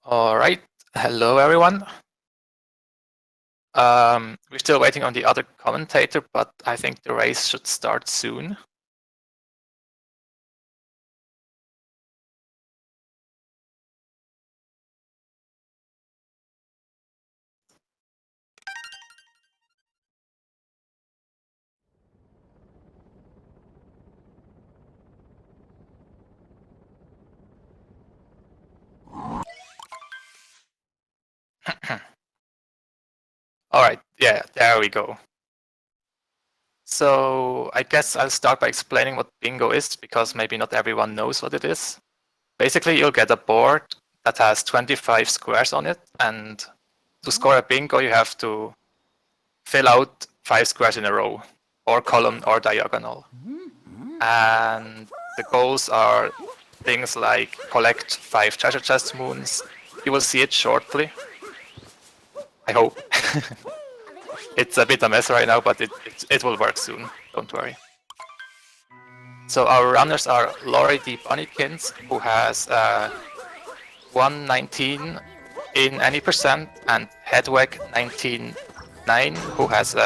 All right, hello everyone. We're still waiting on the other commentator, but I think the race should start soon. All right, yeah, there we go. So I guess I'll start by explaining what bingo is, because maybe not everyone knows what it is. Basically, you'll get a board that has 25 squares on it, and to score a bingo, you have to fill out 5 squares in a row, or column or diagonal. And the goals are things like collect 5 treasure chest moons. You will see it shortly. I hope. It's a bit a mess right now, but it will work soon. Don't worry. So our runners are LaurieDBunnykins, who has 119 in any percent, and hedweg1909, who has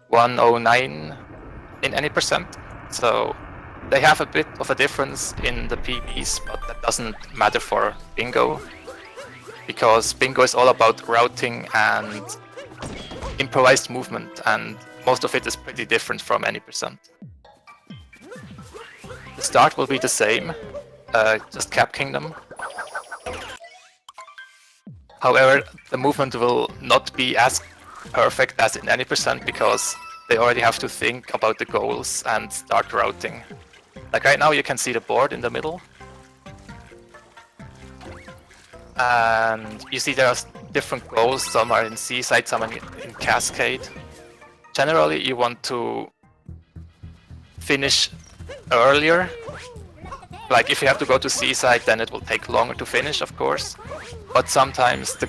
109 in any percent. So they have a bit of a difference in the PBs, but that doesn't matter for bingo, because bingo is all about routing and improvised movement, and most of it is pretty different from any percent. The start will be the same, just Cap Kingdom. However, the movement will not be as perfect as in any percent, because they already have to think about the goals and start routing. Like right now you can see the board in the middle. And you see there are different goals, some are in Seaside, some are in Cascade. Generally you want to finish earlier. Like if you have to go to Seaside, then it will take longer to finish, of course. But sometimes the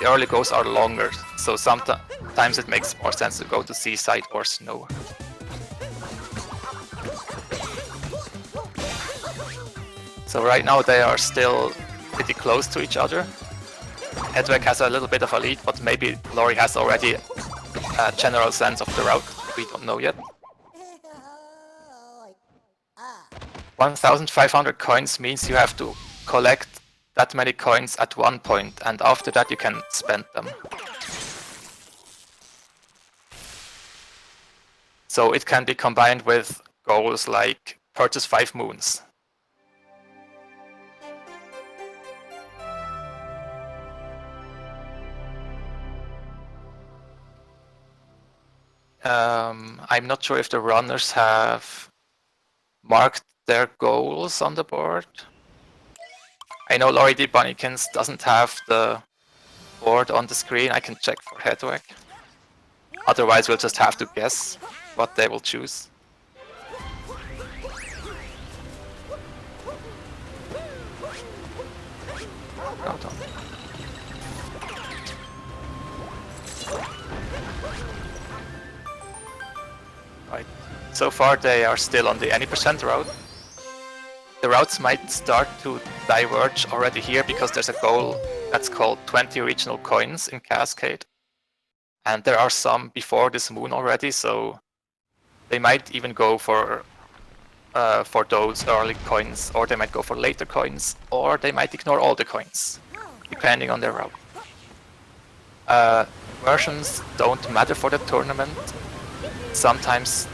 early goals are longer, so sometimes it makes more sense to go to Seaside or Snow. So right now they are still pretty close to each other. Hedweg has a little bit of a lead, but maybe Laurie has already a general sense of the route. We don't know yet. 1,500 coins means you have to collect that many coins at one point, and after that you can spend them. So it can be combined with goals like purchase 5 moons. I'm not sure if the runners have marked their goals on the board. I know LaurieDBunnykins doesn't have the board on the screen. I can check for Hedweg. Otherwise we'll just have to guess what they will choose. Hold on. Right. So far they are still on the any percent route. The routes might start to diverge already here, because there's a goal that's called 20 regional coins in Cascade. And there are some before this moon already, so they might even go for those early coins, or they might go for later coins, or they might ignore all the coins, depending on their route. Versions don't matter for the tournament. Sometimes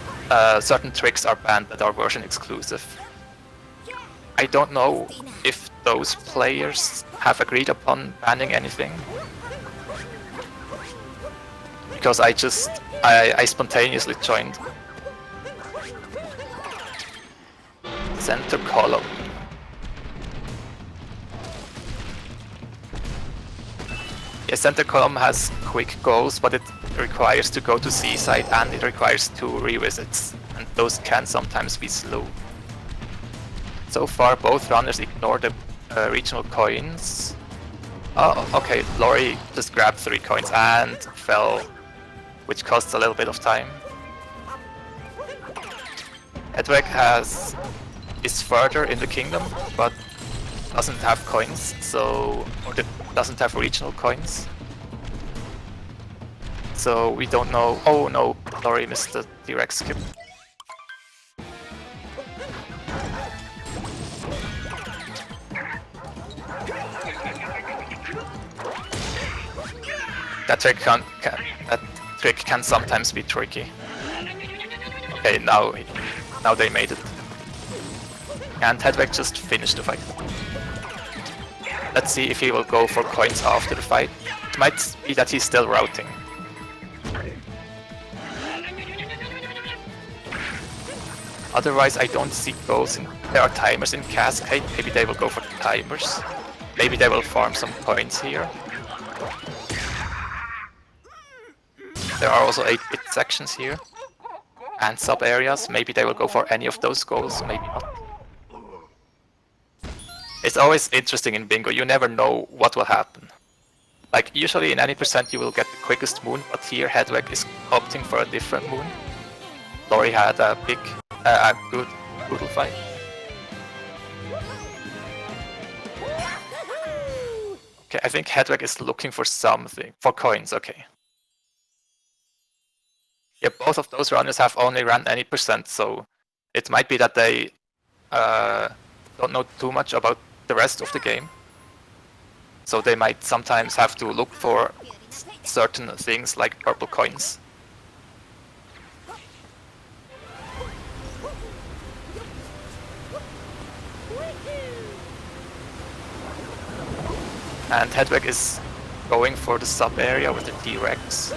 certain tricks are banned that are version exclusive. I don't know if those players have agreed upon banning anything, because I spontaneously joined. Center column. Yeah, center column has quick goals, but it requires to go to Seaside and it requires 2 revisits, and those can sometimes be slow. So far both runners ignore the regional coins. Oh, okay, Laurie just grabbed 3 coins and fell, which costs a little bit of time. Hedweg is further in the kingdom, but doesn't have coins, so or doesn't have regional coins. So we don't know. Oh no, Laurie missed the T-Rex skip. That trick can sometimes be tricky. Okay, now they made it. And Hedweg just finished the fight. Let's see if he will go for coins after the fight. It might be that he's still routing. Otherwise, I don't see goals. There are timers in Cascade. Maybe they will go for the timers. Maybe they will farm some coins here. There are also 8-bit sections here. And sub-areas. Maybe they will go for any of those goals, maybe not. It's always interesting in bingo. You never know what will happen. Like, usually in any percent you will get the quickest moon, but here Hedweg is opting for a different moon. Laurie had a good brutal fight. Okay, I think Hedweg is looking for something. For coins, okay. Yeah, both of those runners have only run any percent, so it might be that they don't know too much about the rest of the game. So they might sometimes have to look for certain things like purple coins. And Hedweg is going for the sub-area with the T-Rex.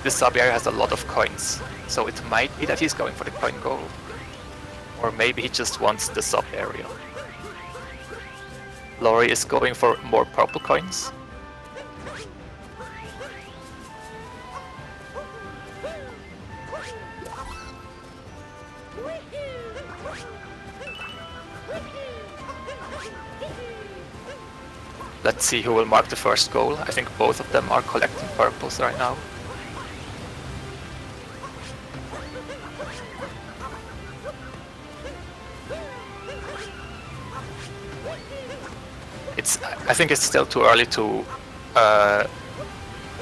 This sub-area has a lot of coins, so it might be that he's going for the coin goal. Or maybe he just wants the sub-area. Laurie is going for more purple coins. Let's see who will mark the first goal. I think both of them are collecting purples right now. I think it's still too early to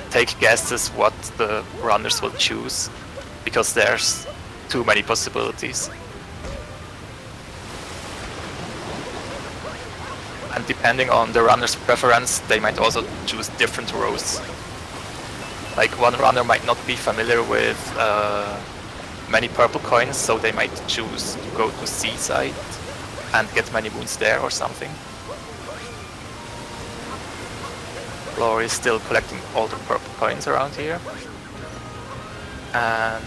take guesses what the runners will choose, because there's too many possibilities. And depending on the runner's preference, they might also choose different rows. Like, one runner might not be familiar with many purple coins, so they might choose to go to Seaside and get many moons there or something. Laurie is still collecting all the purple coins around here. And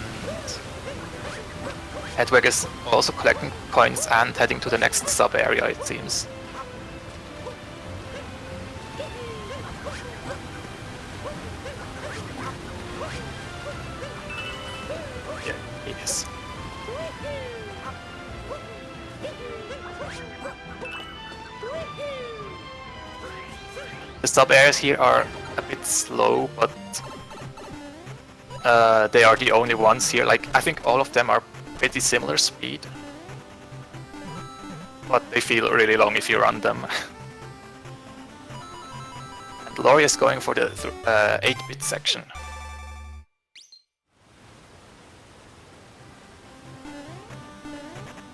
Hedweg is also collecting coins and heading to the next sub-area, it seems. Yeah, he is. The sub-areas here are a bit slow, but they are the only ones here. Like, I think all of them are pretty similar speed, but they feel really long if you run them. And Laurie is going for the 8-bit section.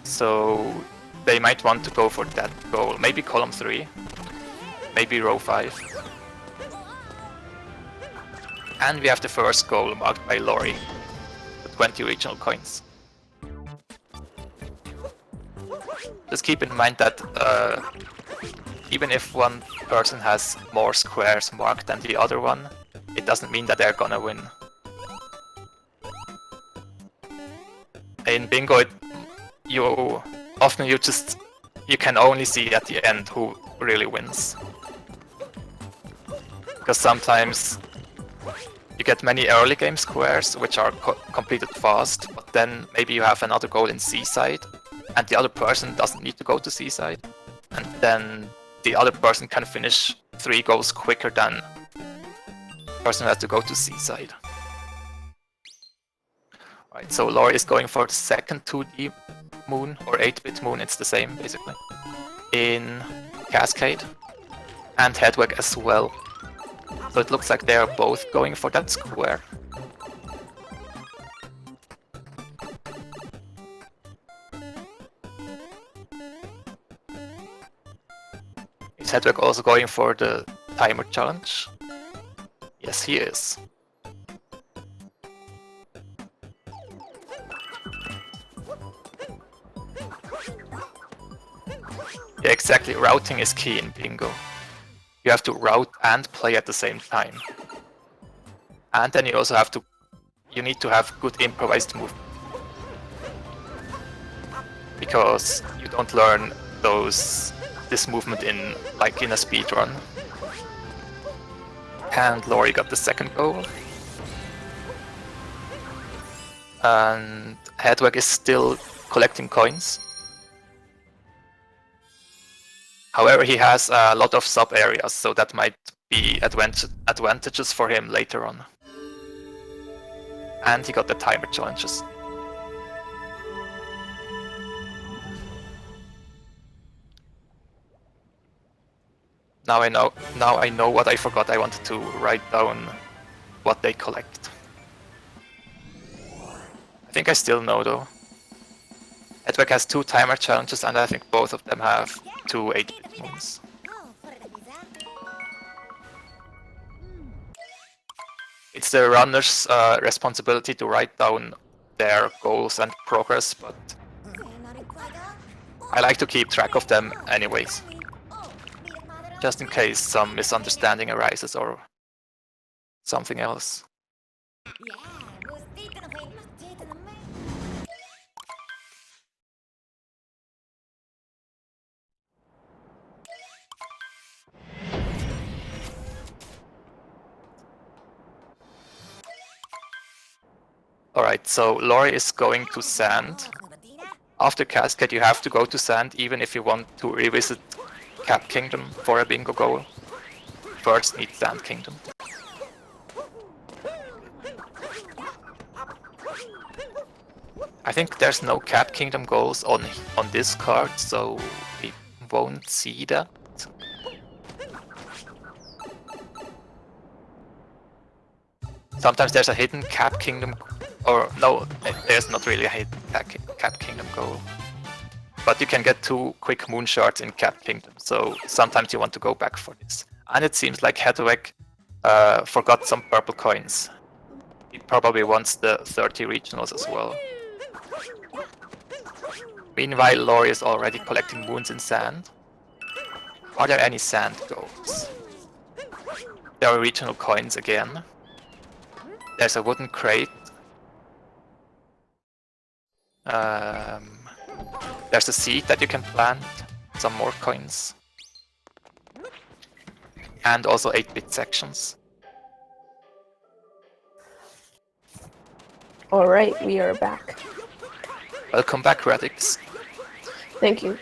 So they might want to go for that goal. Maybe column 3. Maybe row 5. And we have the first goal marked by Laurie, the 20 regional coins. Just keep in mind that even if one person has more squares marked than the other one, it doesn't mean that they're gonna win. In bingo, you can only see at the end who really wins. Because sometimes you get many early game squares which are completed fast, but then maybe you have another goal in Seaside and the other person doesn't need to go to Seaside, and then the other person can finish 3 goals quicker than the person who has to go to Seaside. Right, so Laurie is going for the second 2D moon, or 8-bit moon, it's the same basically, in Cascade, and Hedweg as well. So it looks like they are both going for that square. Is Hedweg also going for the timer challenge? Yes, he is. Yeah, exactly. Routing is key in bingo. You have to route and play at the same time. And then you also have to... You need to have good improvised move. Because you don't learn this movement in a speed run. And Laurie got the second goal. And Hedweg is still collecting coins. However, he has a lot of sub-areas, so that might be advantages for him later on. And he got the timer challenges. Now I know what I forgot. I wanted to write down what they collect. I think I still know though. Hedweg has 2 timer challenges, and I think both of them have 2 8-bit moons. It's the runner's responsibility to write down their goals and progress, but I like to keep track of them anyways. Just in case some misunderstanding arises or something else. Alright, so Laurie is going to Sand. After Cascade you have to go to Sand even if you want to revisit Cap Kingdom for a bingo goal. First need Sand Kingdom. I think there's no Cap Kingdom goals on this card, so we won't see that. Sometimes there's a hidden Cap Kingdom, or no, there's not really a hidden Cap Kingdom goal. But you can get 2 quick moon shards in Cap Kingdom, so sometimes you want to go back for this. And it seems like Hedweg forgot some purple coins. He probably wants the 30 regionals as well. Meanwhile, Laurie is already collecting moons in Sand. Are there any Sand goals? There are regional coins again. There's a wooden crate. There's a seed that you can plant. Some more coins. And also 8-bit sections. Alright, we are back. Welcome back, Radix. Thank you.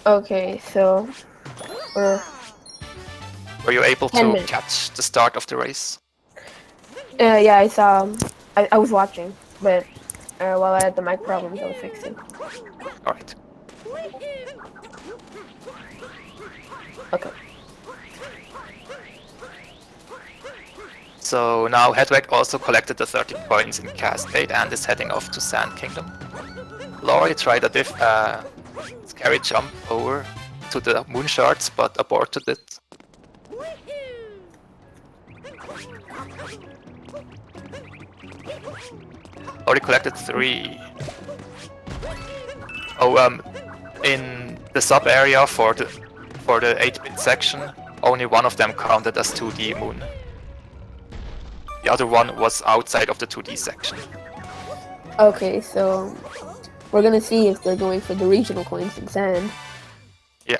Okay, so we're... Were you able 10 to minutes. catch the start of the race? Yeah, I saw. I was watching, but while I had the mic problems, I was fixing. Alright. Okay. So now Hedweg also collected the 30 coins in Cascade and is heading off to Sand Kingdom. Laurie tried a scary jump over to the moon shards, but aborted it. Already collected 3. Oh, in the sub area for the 8-bit section, only one of them counted as 2D moon. The other one was outside of the 2D section. Okay, so we're gonna see if they're going for the regional coins in Sand. Yeah.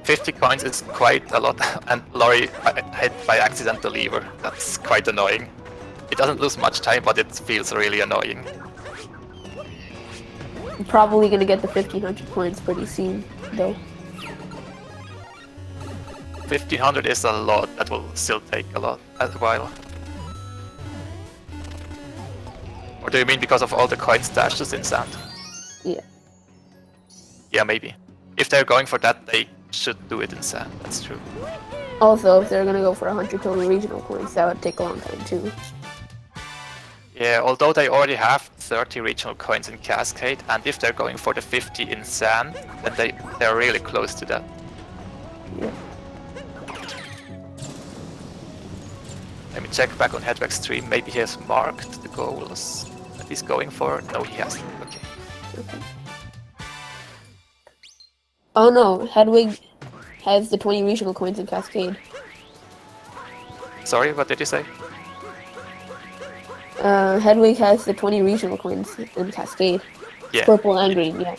50 coins is quite a lot, and Laurie hit by accident the lever. That's quite annoying. It doesn't lose much time, but it feels really annoying. I'm probably gonna get the 1500 coins pretty soon, though. 1500 is a lot. That will still take a while. Do you mean because of all the coin stashes in sand? Yeah. Yeah, maybe. If they're going for that, they should do it in sand. That's true. Also, if they're gonna go for 100 total regional coins, that would take a long time too. Yeah, although they already have 30 regional coins in Cascade, and if they're going for the 50 in sand, then they're really close to that. Yeah. Let me check back on Hedweg's stream. Maybe he has marked the goals that he's going for. No, he hasn't. Okay. Oh no, Hedwig has the 20 regional coins in Cascade. Sorry, what did you say? Hedwig has the 20 regional coins in Cascade. Yeah. Purple and green, yeah.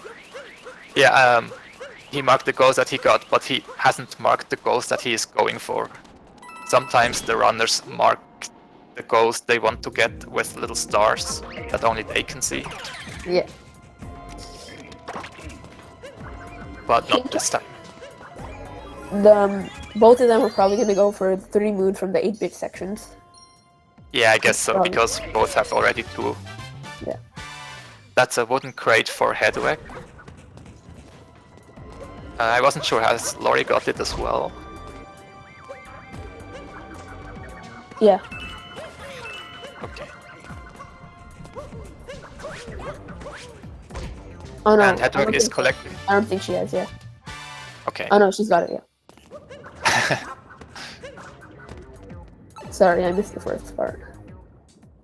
Yeah, he marked the goals that he got, but he hasn't marked the goals that he is going for. Sometimes the runners mark the goals they want to get with little stars that only they can see. Yeah. But not this time. Both of them are probably gonna go for 3 moon from the 8-bit sections. Yeah, I guess so, because both have already 2. Yeah. That's a wooden crate for Hedweg. I wasn't sure, has Laurie got it as well? Yeah. Okay. Oh no, And Hedweg is collecting. I don't think she has, yeah. Okay. Oh no, she's got it, yeah. Sorry, I missed the first part.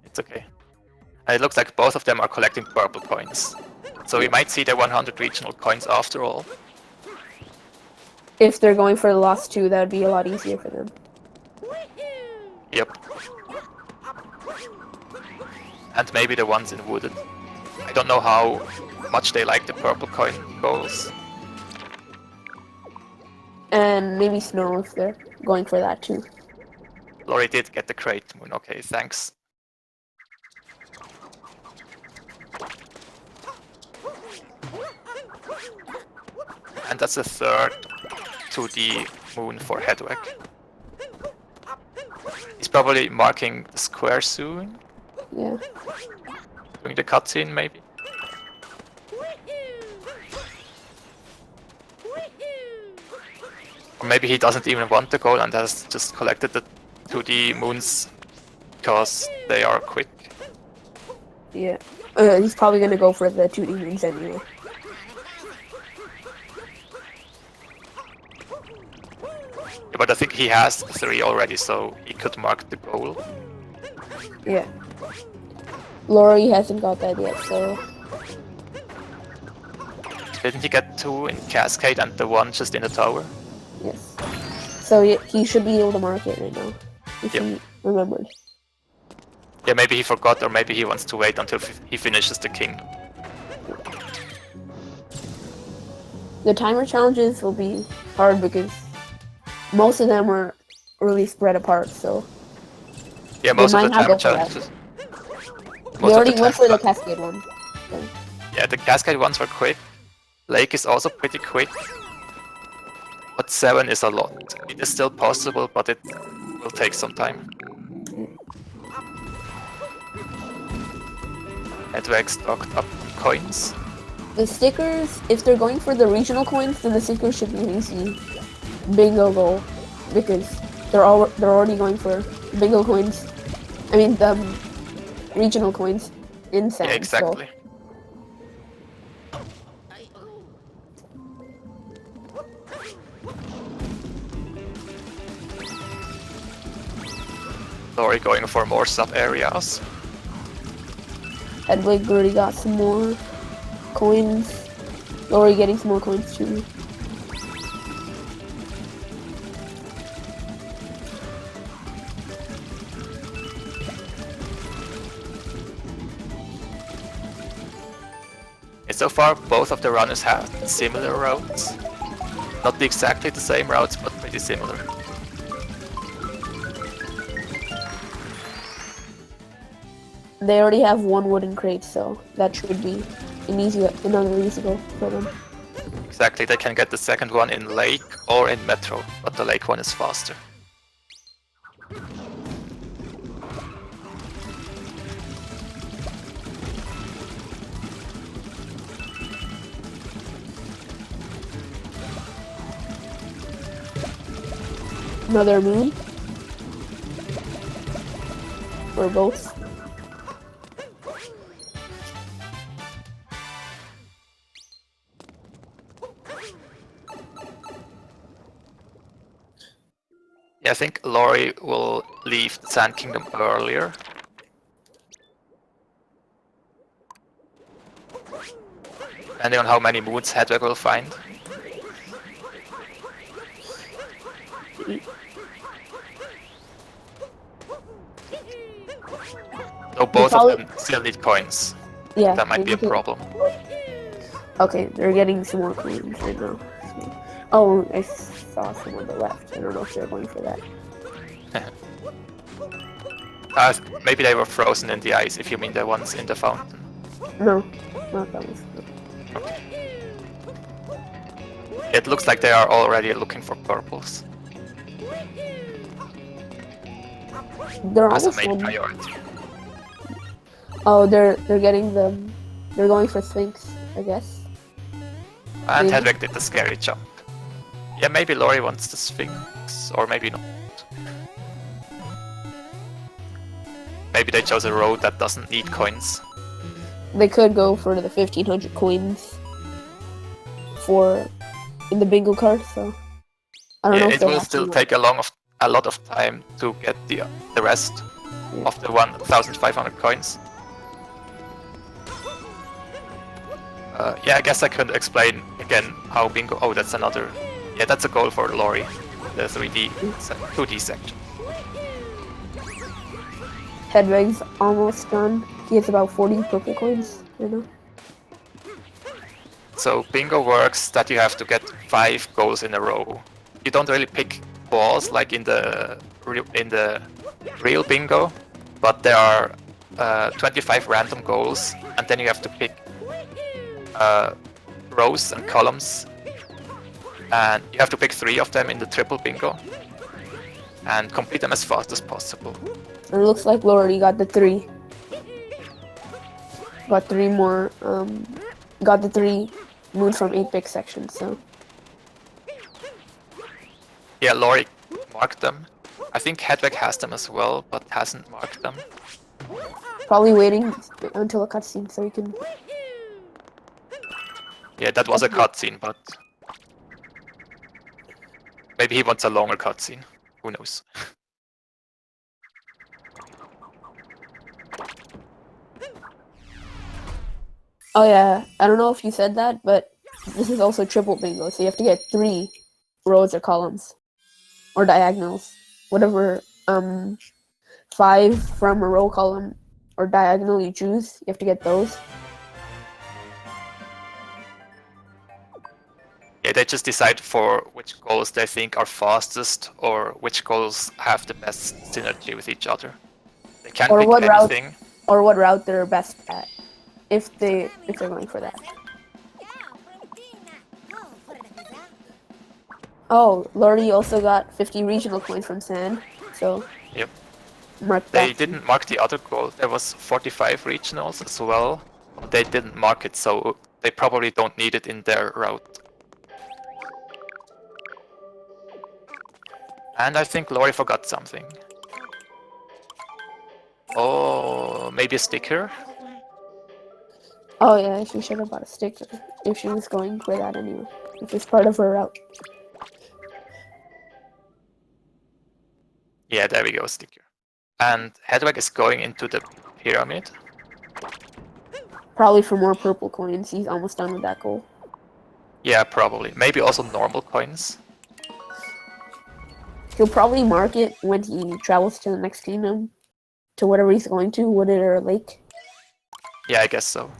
It's okay. It looks like both of them are collecting purple coins. So we might see the 100 regional coins after all. If they're going for the last 2, that would be a lot easier for them. Yep. And maybe the ones in wooded. I don't know how much they like the purple coin goals. And maybe snow if they're going for that too. Laurie did get the crate moon, okay, thanks. And that's the third 2D moon for Hedweg. He's probably marking the square soon. Yeah. Doing the cutscene maybe. Or maybe he doesn't even want the goal and has just collected the 2D moons because they are quick. Yeah. He's probably gonna go for the 2D moons anyway. But I think he has 3 already, so he could mark the goal. Yeah. Laurie hasn't got that yet, so... Didn't he get 2 in Cascade and the 1 just in the tower? Yes. So he should be able to mark it right now, if he remembered. Yeah, maybe he forgot, or maybe he wants to wait until he finishes the king. The timer challenges will be hard because most of them are really spread apart, so... Yeah, most of the timer challenges. We already went for the Cascade one. So. Yeah, the Cascade ones were quick. Lake is also pretty quick. But 7 is a lot. It is still possible, but it will take some time. Hedweg stocked up coins. The stickers, if they're going for the regional coins, then the stickers should be an easy bingo goal. Because they're already going for bingo coins. I mean, the regional coins in sand. Yeah, exactly. So. Laurie going for more sub-areas. Hedwig already got some more coins. Laurie getting some more coins too. And so far, both of the runners have similar routes. Not exactly the same routes, but pretty similar. They already have 1 wooden crate, so that should be another easy goal for them. Exactly, they can get the second one in Lake or in Metro, but the Lake one is faster. Another moon. Or both. Yeah, I think Laurie will leave the Sand Kingdom earlier. Depending on how many moons Hedwig will find. So both of them still need coins. Yeah. That might be a problem. Okay, they're getting some more coins right now. Oh, I saw some on the left. I don't know if they're going for that. Maybe they were frozen in the ice, if you mean the ones in the fountain. No, not that one. Okay. It looks like they are already looking for purples. They're As a almost main done. priority. Oh, they're getting them. They're going for Sphinx, I guess. And Maybe. Hedwig did the scary jump. Yeah, maybe Laurie wants the Sphinx, or maybe not. Maybe they chose a road that doesn't need coins. They could go for the 1500 coins for in the bingo card. So I don't know if It they will have still to. take a lot of time to get the rest of the 1,500 coins. Yeah, I guess I could explain again how bingo. Oh, that's another. Yeah, that's a goal for Laurie. The 2D section. Hedwig's almost done. He has about 40 purple coins right now. So bingo works that you have to get 5 goals in a row. You don't really pick balls like in the real bingo, but there are 25 random goals, and then you have to pick rows and columns, and you have to pick 3 of them in the triple bingo and complete them as fast as possible. And it looks like Laurie got the 3. Got 3 more. Got the 3 moons from 8-big sections. So Yeah, Laurie marked them. I think Hedwig has them as well, but hasn't marked them. probably waiting until a cutscene so he can. Yeah, that was a cutscene, but maybe he wants a longer cutscene. Who knows? Oh yeah, I don't know if you said that, but this is also triple bingo, so you have to get 3 rows or columns or diagonals, whatever 5 from a row, column, or diagonal you choose. You have to get those. Yeah, they just decide for which goals they think are fastest or which goals have the best synergy with each other. They can't Or pick what route- anything. Or what route they're best at, if they're going for that. Oh, Laurie also got 50 regional coins from Sand, so Yep. mark that. They didn't mark the other goal. There was 45 regionals as well. But they didn't mark it, so they probably don't need it in their route. And I think Laurie forgot something. Oh, maybe a sticker? Oh yeah, she should have bought a sticker if she was going for that anyway. If it's part of her route. Yeah, there we go, sticker. And Hedwig is going into the pyramid. Probably for more purple coins. He's almost done with that goal. Yeah, probably. Maybe also normal coins. He'll probably mark it when he travels to the next kingdom, to whatever he's going to, wooded or lake. Yeah, I guess so.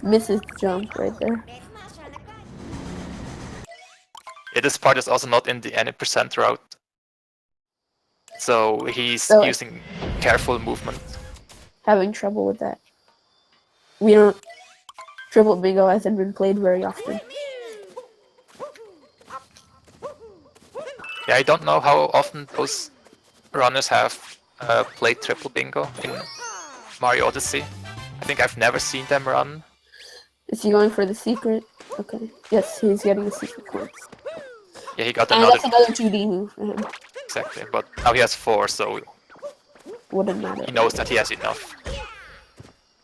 Misses the jump right there. Yeah, this part is also not in the any percent route. So he's using careful movement. Having trouble with that. We don't. Triple bingo hasn't been played very often. Yeah, I don't know how often those runners have played triple bingo in Mario Odyssey. I think I've never seen them run. Is he going for the secret? Okay. Yes, he's getting the secret coins. Yeah, he got And another. that's another 2D move for him. Exactly, but now he has 4, so Wouldn't matter. he knows that he has enough.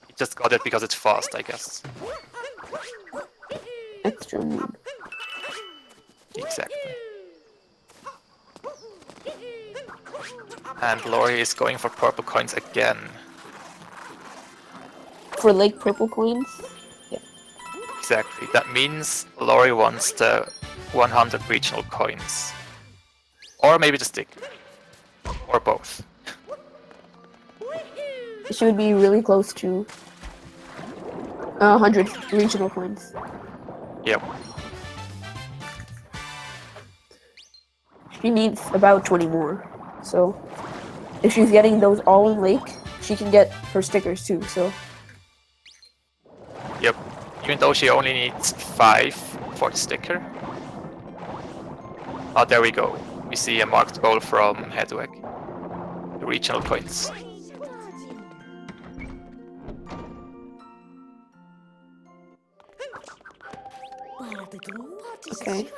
He just got it because it's fast, I guess. Extra moon. Exactly. And Laurie is going for purple coins again. For Lake Purple coins? Yeah. Exactly. That means Laurie wants the 100 regional coins. Or maybe the stick. Or both. She would be really close to 100 regional coins. Yep. She needs about 20 more. So if she's getting those all in Lake, she can get her stickers too. So Yep. Even though she only needs 5 for the sticker. Oh, there we go. We see a marked goal from Hedweg. The regional coins. okay.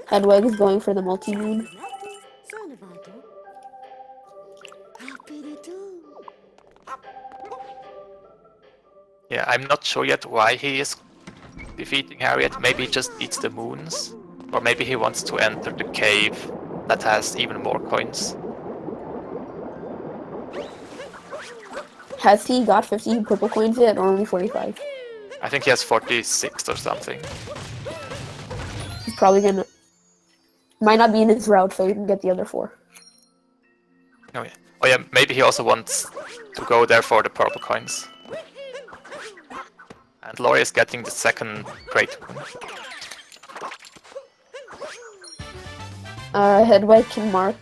Hedweg is going for the multi-moon. Yeah, I'm not sure yet why he is defeating Harriet. Maybe he just needs the moons. Or maybe he wants to enter the cave that has even more coins. Has he got 50 purple coins yet, or only 45? I think he has 46 or something. He's probably gonna... Might not be in his route, so he can get the other 4. Oh yeah, maybe he also wants to go there for the purple coins. And Laurie is getting the second crate. Hedweg can mark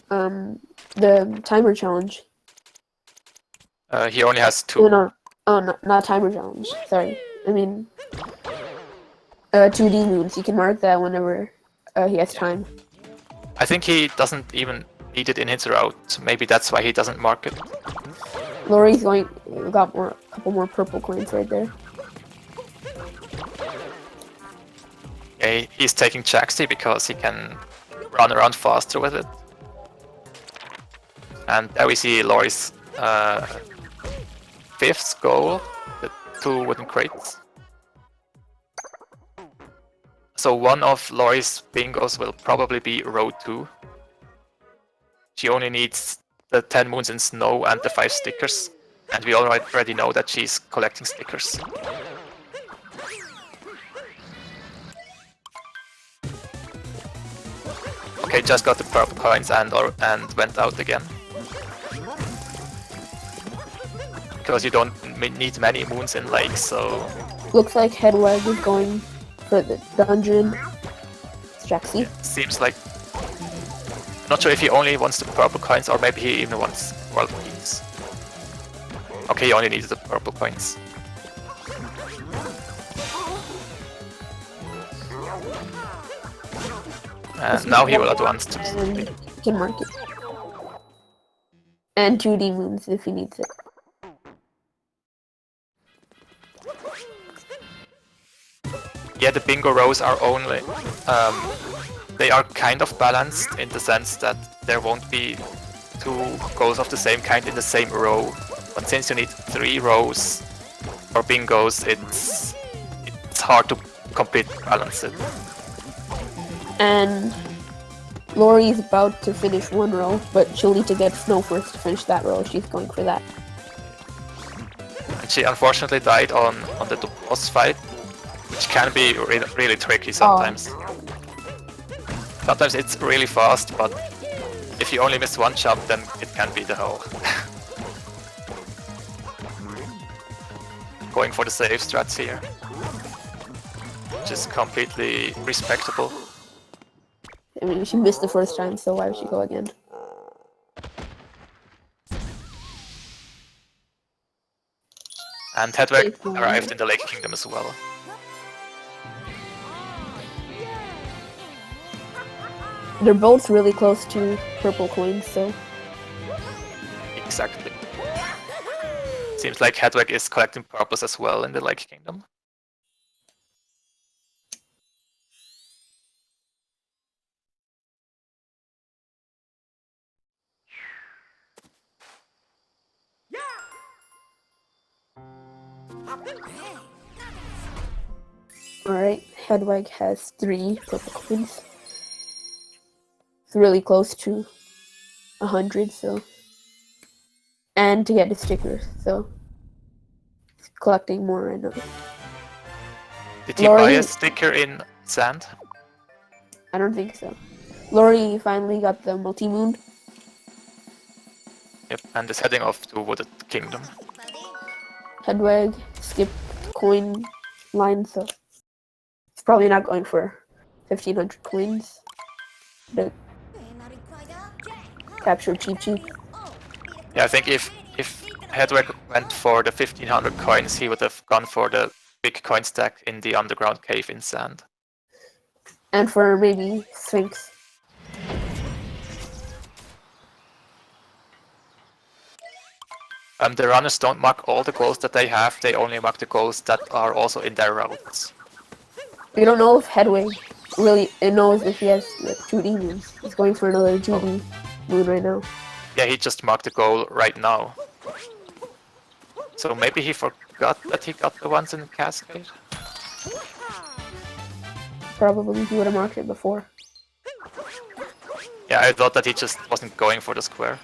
the timer challenge. He only has 2. No. Oh, not timer challenge. Sorry. I mean, 2D moons. You can mark that whenever he has time. I think he doesn't even need it in his route. Maybe that's why he doesn't mark it. Laurie's got a couple more purple coins right there. Yeah, he's taking Jaxi because he can run around faster with it. And there we see Laurie's 5th goal, the 2 wooden crates. So one of Laurie's bingos will probably be row 2. She only needs the 10 moons in snow and the 5 stickers. And we already know that she's collecting stickers. Okay, just got the purple coins and went out again. Because you don't need many moons in Lake, so... Looks like Hedweg is going for the dungeon. It's Jaxi. Yeah, seems like... I'm not sure if he only wants the purple coins or maybe he even wants world keys. Okay, he only needs the purple coins. And now he will advance to... And he can mark it. And 2D moons if he needs it. Yeah, the bingo rows are only... they are kind of balanced in the sense that there won't be 2 goals of the same kind in the same row. But since you need 3 rows for bingos, it's hard to completely balance it. And Laurie's about to finish 1 row, but she'll need to get snow first to finish that row. She's going for that. And she unfortunately died on the boss fight, which can be really tricky sometimes. Sometimes it's really fast, but if you only miss 1 jump, then it can be the hell. Going for the safe strats here, which is completely respectable. I mean, she missed the first time, so why would she go again? And Hedweg arrived in the Lake Kingdom as well. They're both really close to purple coins, so... Exactly. Seems like Hedweg is collecting purples as well in the Lake Kingdom. Alright, Hedweg has 3 purple coins. It's really close to 100, so. And to get the stickers, so. He's collecting more right now. Did he buy Laurie- a sticker in sand? I don't think so. Laurie finally got the multi-moon. Yep, and is heading off to Wooded Kingdom. Hedweg skipped coin line, so he's probably not going for 1,500 coins. The capture cheap. Yeah, I think if Hedweg went for the 1500 coins, he would have gone for the big coin stack in the underground cave in sand. And for maybe Sphinx. The runners don't mark all the goals that they have, they only mark the goals that are also in their routes. We don't know if Hedwig really knows if he has the 2D moons. He's going for another 2D moon right now. Yeah, he just marked the goal right now. So maybe he forgot that he got the ones in Cascade? Probably he would have marked it before. Yeah, I thought that he just wasn't going for the square.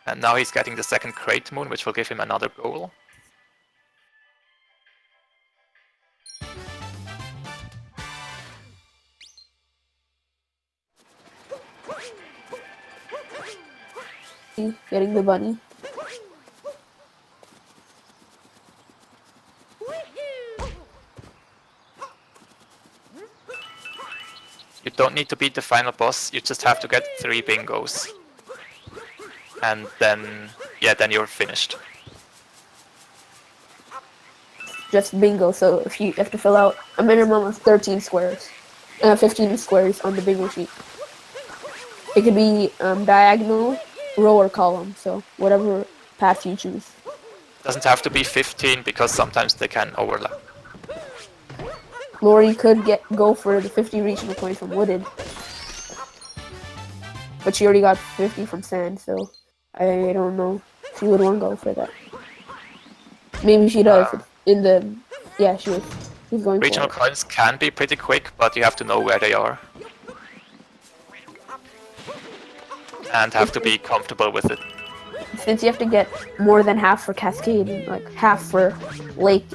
And now he's getting the second crate moon, which will give him another goal. Getting the bunny. You don't need to beat the final boss, you just have to get 3 bingos. And then, yeah, then you're finished. Just bingo, so if you have to fill out a minimum of 13 squares. 15 squares on the bingo sheet. It could be diagonal, row, or column, so whatever path you choose. Doesn't have to be 15 because sometimes they can overlap. Laurie could go for the 50 regional points from Wooded. But she already got 50 from Sand, so I don't know if she would want to go for that. Maybe she does in the... Yeah, she's going Regional for it. coins can be pretty quick, but you have to know where they are. And have to be comfortable with it. Since you have to get more than half for Cascade and like half for Lake,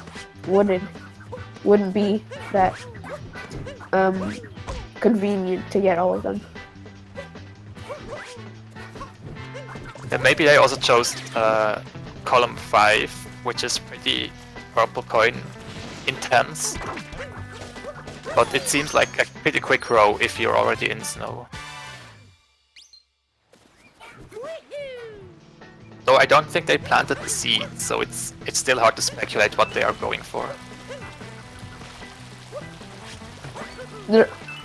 wouldn't be that convenient to get all of them. And maybe they also chose column 5, which is pretty purple coin intense. But it seems like a pretty quick row if you're already in snow. Though I don't think they planted the seed, so it's still hard to speculate what they are going for.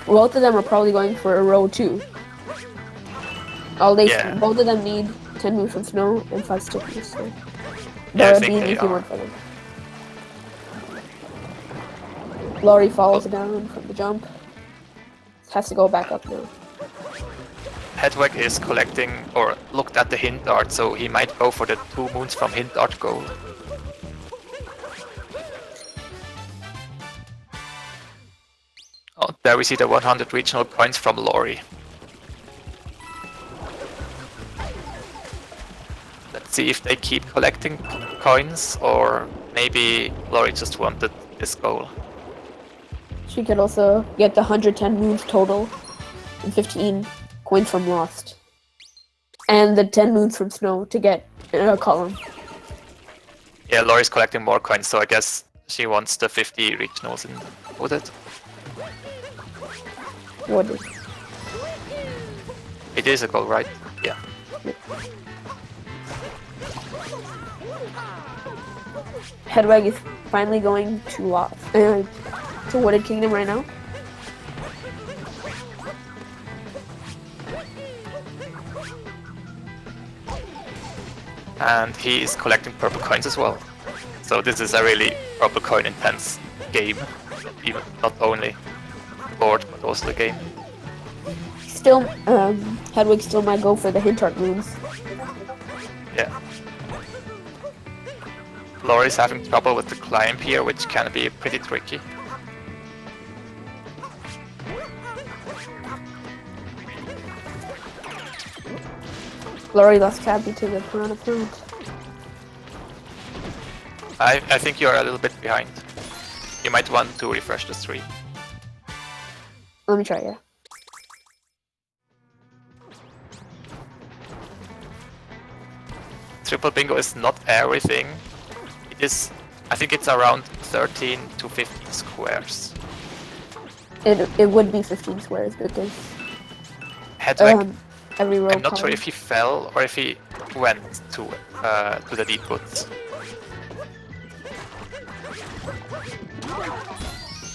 Both of them are probably going for a row 2. Both of them need 10 moves from snow and 5 stickers, so that would be an easy one for them. Laurie falls down from the jump. Has to go back up now. Hedweg is collecting or looked at the hint art, so he might go for the 2 moons from hint art goal. Oh, there we see the 100 regional coins from Laurie. Let's see if they keep collecting coins, or maybe Laurie just wanted this goal. She could also get the 110 moons total and 15 coins from Lost. And the 10 moons from Snow to get a column. Yeah, Laurie's collecting more coins, so I guess she wants the 50 regionals in Wooded. What is? It is a goal, right? Yeah. Hedweg is finally going to Lost. To Wooded Kingdom right now. And he is collecting purple coins as well. So this is a really purple coin intense game. Even not only the board, but also the game. Still, Hedwig still might go for the hint art moons. Laurie's having trouble with the climb here, which can be pretty tricky. Laurie lost Cabby to the piranha plant. I think you're a little bit behind. You might want to refresh the stream. Let me try, yeah. Triple bingo is not everything. It is, I think it's around 13 to 15 squares. It would be 15 squares because Hedweg, every row. I'm not sure if he fell or if he went to the deep woods.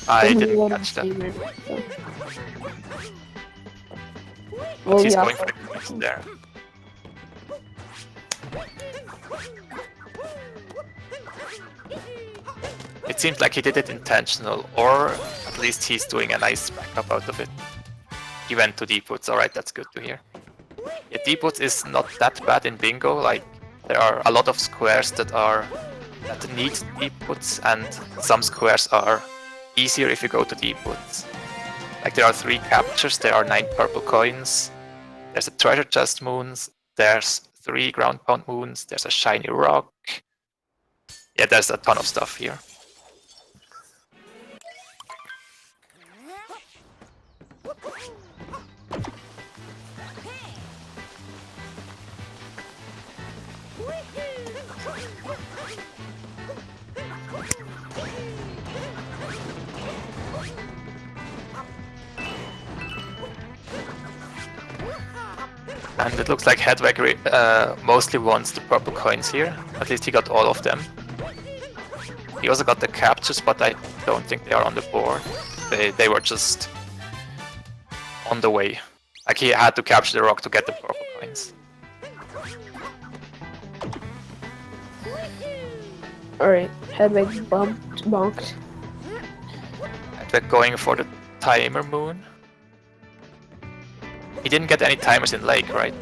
I didn't catch that. But he's going for the coins there. It seems like he did it intentional, or at least he's doing a nice backup out of it. He went to deep woods, alright, that's good to hear. Yeah, deep woods is not that bad in bingo, like there are a lot of squares that need deep woods, and some squares are easier if you go to deep woods. Like there are 3 captures, there are 9 purple coins, there's a treasure chest moons, there's 3 ground pound moons, there's a shiny rock. Yeah, there's a ton of stuff here. And it looks like Hedweg mostly wants the purple coins here. At least he got all of them. He also got the captures, but I don't think they are on the board. They were just on the way. Like he had to capture the rock to get the purple coins. Alright, Hedweg bonked. Hedweg going for the timer moon. He didn't get any timers in lake, right?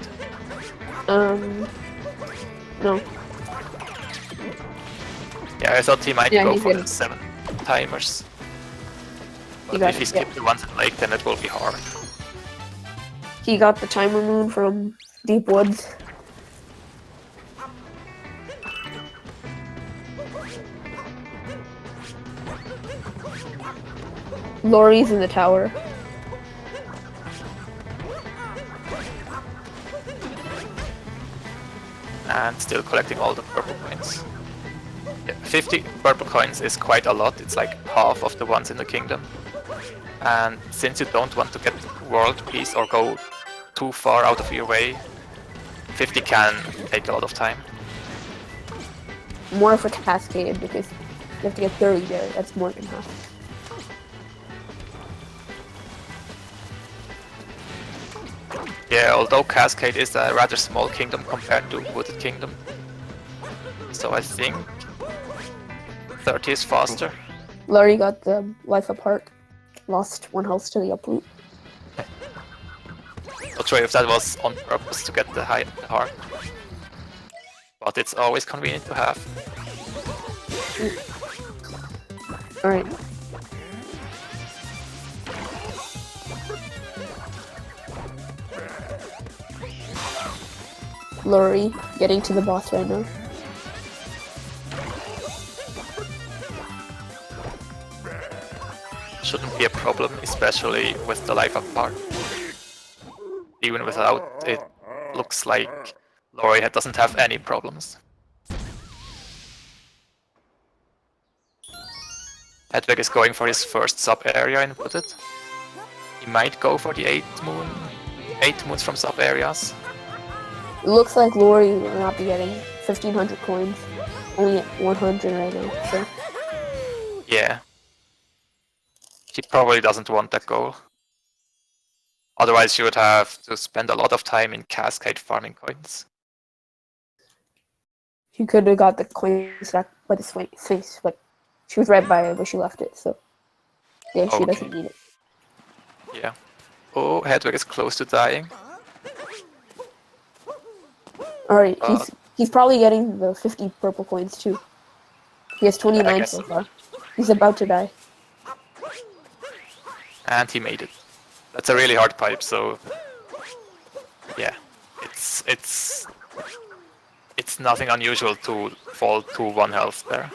No. Yeah, I thought he might go for didn't. the 7 timers. But got if he it, skipped the ones in lake, then it will be hard. He got the timer moon from deep woods. Laurie's in the tower. And still collecting all the purple coins. Yeah, 50 purple coins is quite a lot, it's like half of the ones in the kingdom. And since you don't want to get world peace or go too far out of your way, 50 can take a lot of time. More for Cascade because you have to get 30 there, that's more than half. Yeah, although Cascade is a rather small kingdom compared to Wooded Kingdom. So I think 30 is faster. Laurie got the life apart. Lost 1 health to the uproot. Not sure if that was on purpose to get the heart. But it's always convenient to have. Alright. Laurie getting to the boss right now. Shouldn't be a problem, especially with the life apart. Even without it, looks like Laurie doesn't have any problems. Hedweg is going for his first sub-area in Wooded. He might go for the 8 moons from sub-areas. It looks like Laurie will not be getting 1,500 coins. Only at 100 right now, so. Yeah. He probably doesn't want that goal. Otherwise, you would have to spend a lot of time in Cascade farming coins. She could have got the coins back by the Sphinx, but she was right by it where she left it, so. Yeah, she doesn't need it. Yeah. Oh, Hedweg is close to dying. Alright, he's probably getting the 50 purple coins too. He has 29 guess so so. far. He's about to die. And he made it. That's a really hard pipe, so yeah, it's nothing unusual to fall to 1 health there.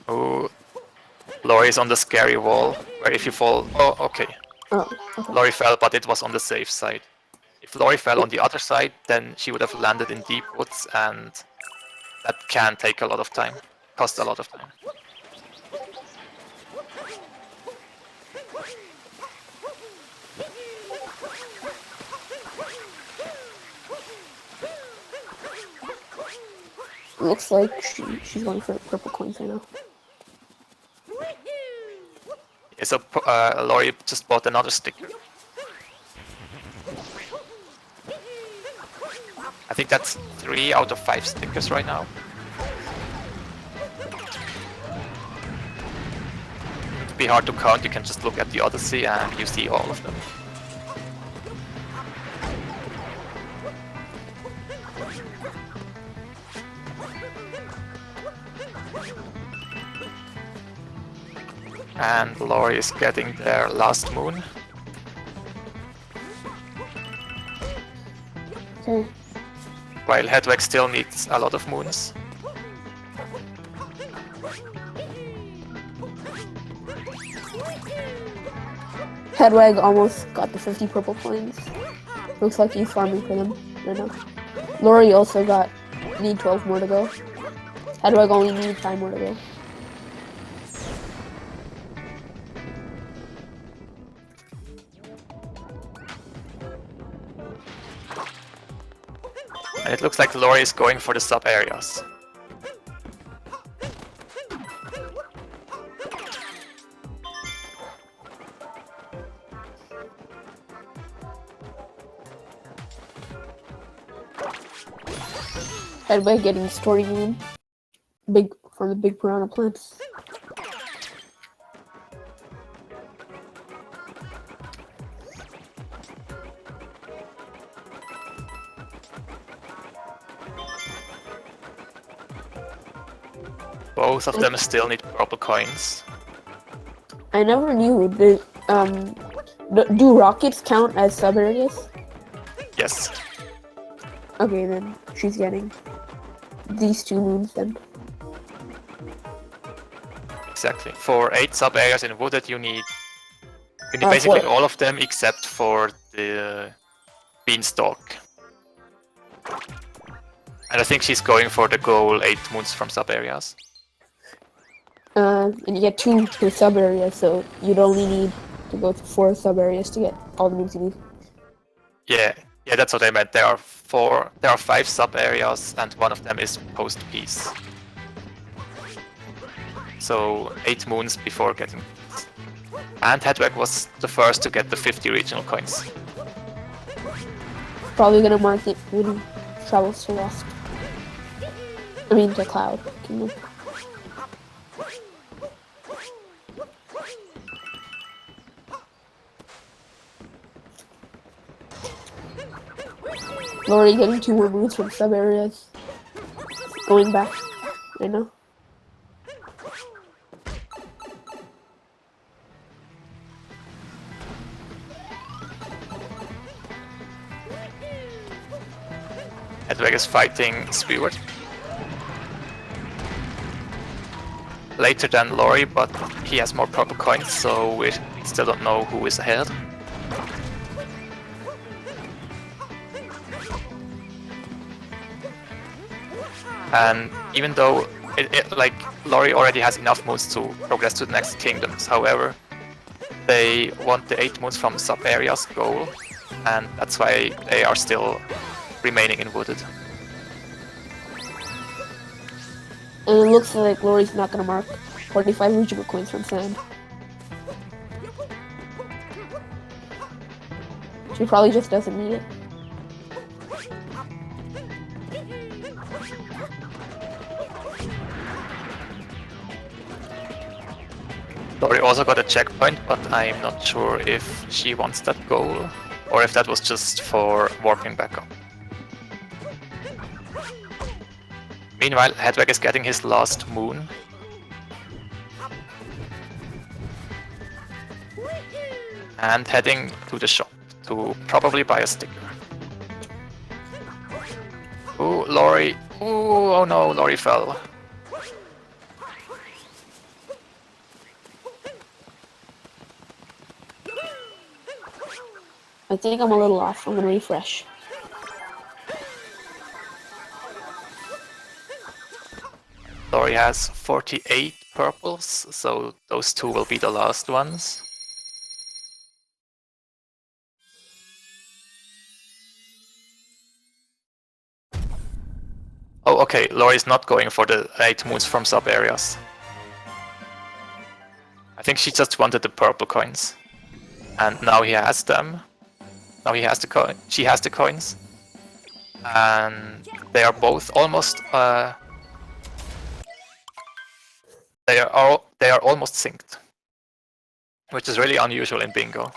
Oh, Laurie is on the scary wall, where if you fall... Oh, okay. Oh, okay. Laurie fell, but it was on the safe side. If Laurie fell on the other side, then she would have landed in deep woods, and that can take a lot of time. Cost a lot of time. Looks like she's going for purple coins right now. Yeah, so Laurie just bought another sticker. I think that's 3 out of 5 stickers right now. It'd be hard to count, you can just look at the Odyssey and you see all of them. And Laurie is getting their last moon. Okay. While Hedweg still needs a lot of moons. Hedweg almost got the 50 purple coins. Looks like he's farming for them right now. Laurie also need 12 more to go. Hedweg only needs 5 more to go. And it looks like Laurie is going for the sub areas. Hedweg getting story moon. From the big piranha plants. Both of them still need purple coins. I never knew. Do rockets count as sub areas? Yes. Okay, then she's getting these 2 moons then. Exactly. For 8 sub areas in Wooded, you need basically 4. all of them except for the beanstalk. And I think she's going for the goal 8 moons from sub areas. And you get 2 per sub area, so you'd only need to go to 4 sub areas to get all the moons you need. Yeah, that's what I meant. There are 5 sub areas, and one of them is post peace. So 8 moons before getting peace. And Hedweg was the first to get the 50 regional coins. Probably gonna mark it when he travels to Lost. I mean to Cloud Kingdom. Laurie getting 2 more moons from sub areas. Going back right now. Hedweg is fighting Speward. Later than Laurie, but he has more purple coins, so we still don't know who is ahead. And even though like Laurie already has enough moons to progress to the next kingdoms, however, they want the 8 moons from sub areas goal, and that's why they are still remaining in Wooded. And it looks like Laurie's not gonna mark 45 regional coins from Sand. She probably just doesn't need it. Laurie also got a checkpoint, but I'm not sure if she wants that goal, or if that was just for warping back up. Meanwhile, Hedweg is getting his last moon. And heading to the shop to probably buy a sticker. Ooh, Laurie. Ooh, oh no, Laurie fell. I think I'm a little off. I'm gonna refresh. Laurie has 48 purples, so those two will be the last ones. Oh, okay, Laurie's not going for the 8 moons from sub-areas. I think she just wanted the purple coins. And now he has them. Now he has the coin. She has the coins. And they are both almost they are almost synced. Which is really unusual in bingo.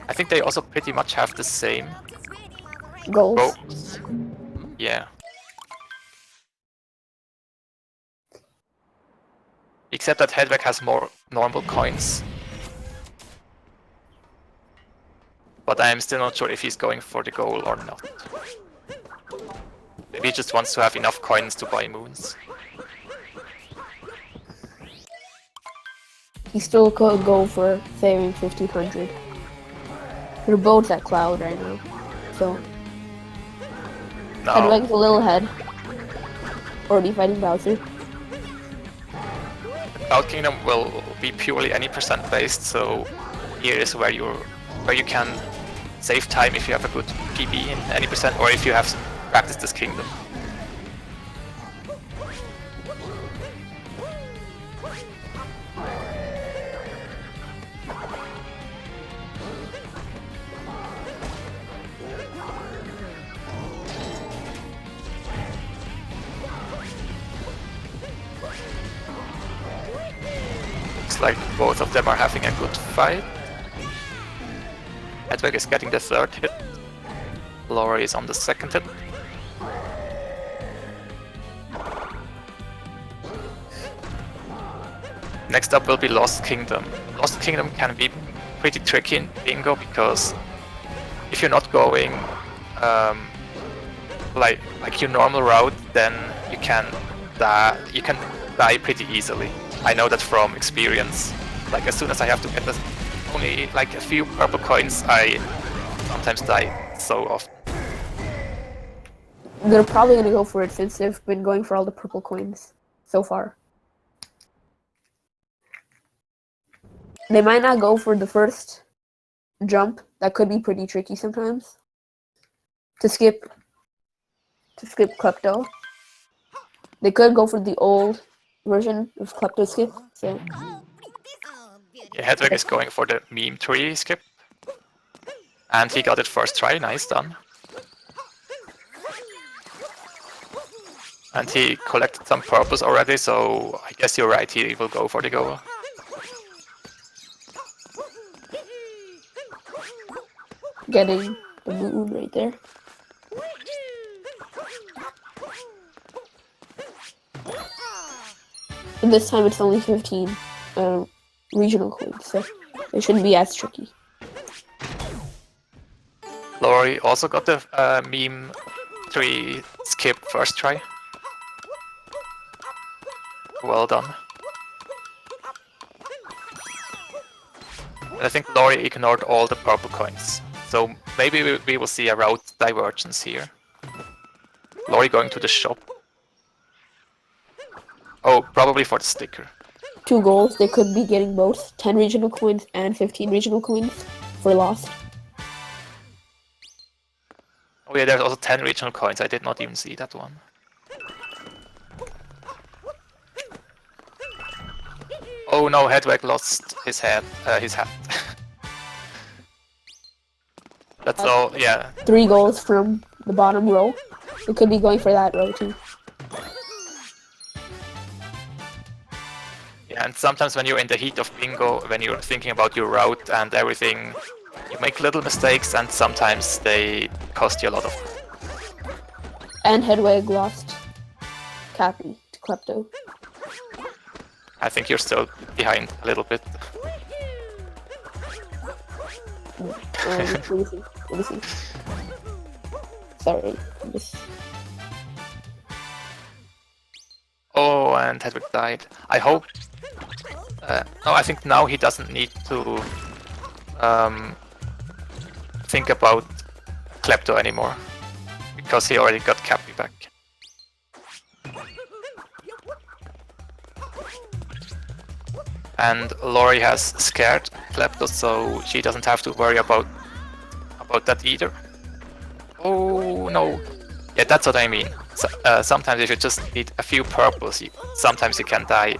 I think they also pretty much have the same Goals. Yeah. Except that Hedweg has more normal coins. But I am still not sure if he's going for the goal or not. Maybe he just wants to have enough coins to buy moons. He still could go for saving 1500. They're both at Cloud right now. So No. Hedweg's a little ahead. Already fighting Bowser. Cloud Kingdom will be purely any percent based, so here is where you can save time if you have a good PB in any percent, or if you have practiced this kingdom. Looks like both of them are having a good fight. Hedweg is getting the 3rd hit. Laurie is on the 2nd hit. Next up will be Lost Kingdom. Lost Kingdom can be pretty tricky in bingo because if you're not going like your normal route, then you can die pretty easily. I know that from experience. Like as soon as I have to get only like a few purple coins, I sometimes die so often. They're probably gonna go for it since they've been going for all the purple coins so far. They might not go for the first jump. That could be pretty tricky sometimes. To skip Klepto. They could go for the old version of Klepto skip. So Yeah, Hedweg is going for the meme tree skip. And he got it first try, nice done. And he collected some purples already, so I guess you're right, he will go for the goal. getting the moon right there. And this time it's only 15 regional coins, so it shouldn't be as tricky. Laurie also got the meme 3 skip first try. Well done. I think Laurie ignored all the purple coins, so maybe we will see a route divergence here. Laurie going to the shop. Oh, probably for the sticker. 2 goals, they could be getting both 10 regional coins and 15 regional coins for Lost. Oh yeah, there's also 10 regional coins, I did not even see that one. Oh no, Hedweg lost his hat. That's all, yeah. 3 goals from the bottom row. We could be going for that row too. Yeah, and sometimes when you're in the heat of bingo, when you're thinking about your route and everything, you make little mistakes and sometimes they cost you a lot of. And Hedweg lost Cappy to Klepto. I think you're still behind a little bit. Let me see. Let me see. Sorry. Oh, and Hedwig died. I hope... no, I think now he doesn't need to think about Klepto anymore. Because he already got Cappy back. And Laurie has scared Klepto, so she doesn't have to worry about that either. Oh no! Yeah, that's what I mean. So, sometimes if you just need a few purples, sometimes you can die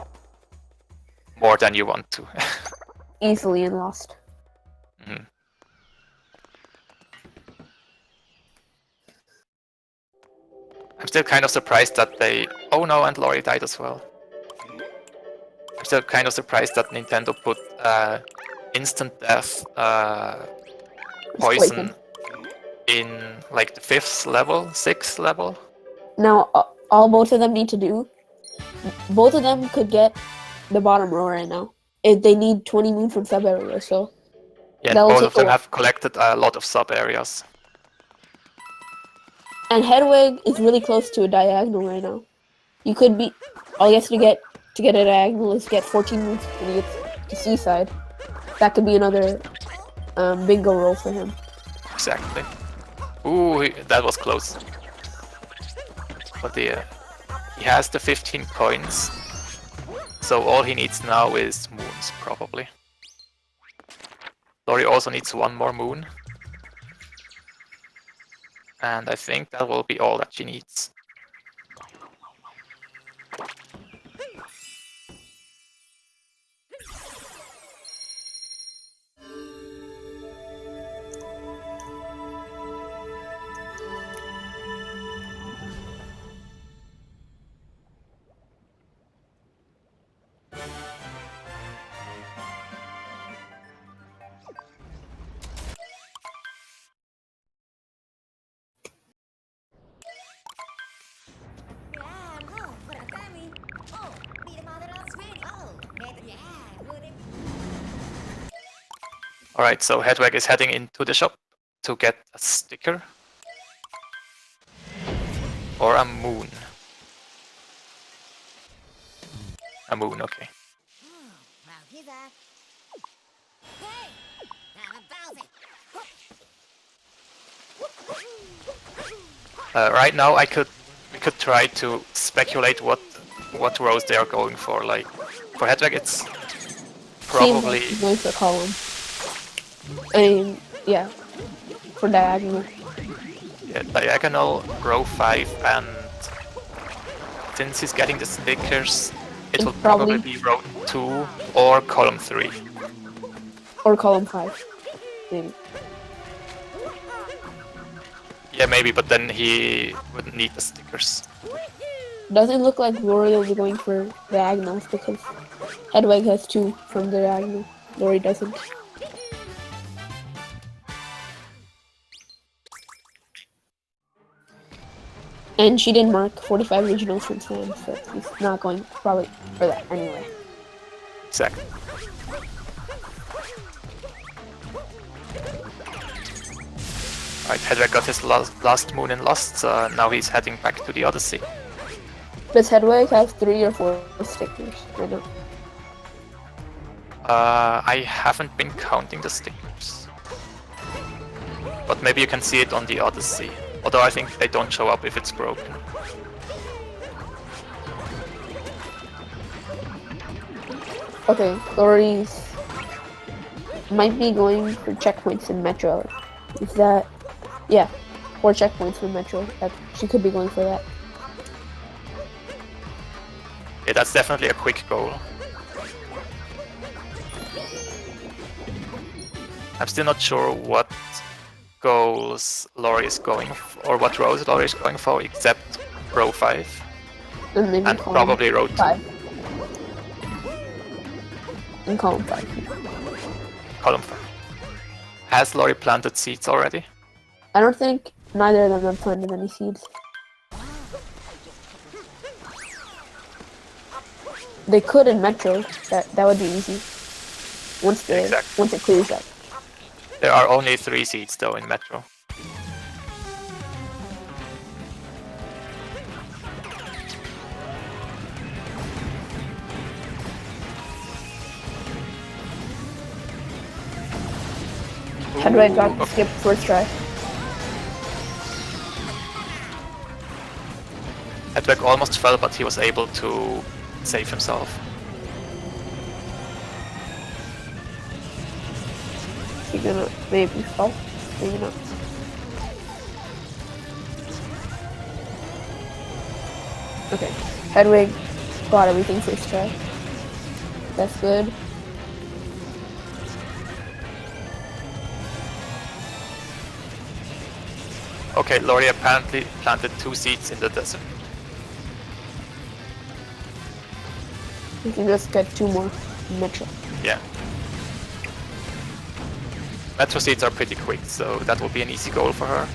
more than you want to. Easily and lost. Mm-hmm. I'm still kind of surprised that they... Oh no, and Laurie died as well. I'm still kind of surprised that Nintendo put instant death poison in like the 5th level, 6th level. Now, all both of them need to do, both of them could get the bottom row right now. If they need 20 moon from sub area, so yeah, both of them have collected a lot of sub areas. And Hedwig is really close to a diagonal right now. You could be... All he has to get a diagonal is get 14 moons when he gets to Seaside. That could be another bingo roll for him. Exactly. Ooh, that was close. But he has the 15 coins. So all he needs now is moons, probably. Laurie also needs one more moon. And I think that will be all that she needs. Alright, so Hedweg is heading into the shop to get a sticker. Or a moon. A moon, okay. Right now we could try to speculate what rows they are going for. Like for Hedweg it's probably going for column. I mean, yeah, for diagonal. Yeah, diagonal, row 5, and since he's getting the stickers, it will probably be row 2 or column 3. Or column 5, maybe. Yeah, maybe, but then he wouldn't need the stickers. Doesn't look like Laurie will be going for diagonals because Hedweg has 2 from the diagonal. Laurie doesn't. And she didn't mark 45 regionals from Sam, so he's not going probably for that anyway. Exactly. Alright, Hedweg got his last moon in Lost, so now he's heading back to the Odyssey. Does Hedweg have 3 or 4 stickers right now? I haven't been counting the stickers. But maybe you can see it on the Odyssey. Although I think they don't show up if it's broken. Okay, Laurie's might be going for checkpoints in Metro. Is that... Yeah, 4 checkpoints in Metro. She could be going for that. Yeah, that's definitely a quick goal. I'm still not sure what goals Laurie is going for, or what rows Laurie is going for, except row 5. And probably row 2. 5. In column 5. Column 5. Has Laurie planted seeds already? I don't think neither of them have planted any seeds. they could in Metro. That would be easy. Once it clears up. There are only 3 seats though in Metro. Hedweg got skipped first try. Hedweg almost fell, but he was able to save himself. He's gonna maybe fall, maybe not. Okay, Hedweg got everything first try. That's good. Okay, Laurie apparently planted 2 seeds in the desert. We can just get 2 more Metro. Yeah. Metro seeds are pretty quick, so that will be an easy goal for her.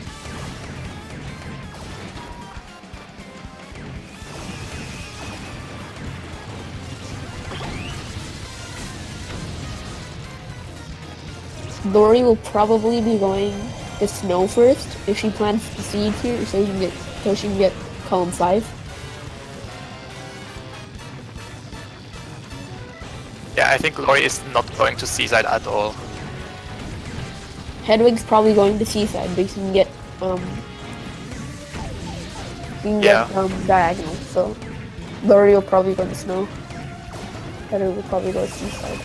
Laurie will probably be going to snow first if she plants the seeds here, so she can get column 5. Yeah, I think Laurie is not going to Seaside at all. Hedwig's probably going to Seaside because he can get diagonal. So Laurie will probably go to snow. Hedwig will probably go to Seaside.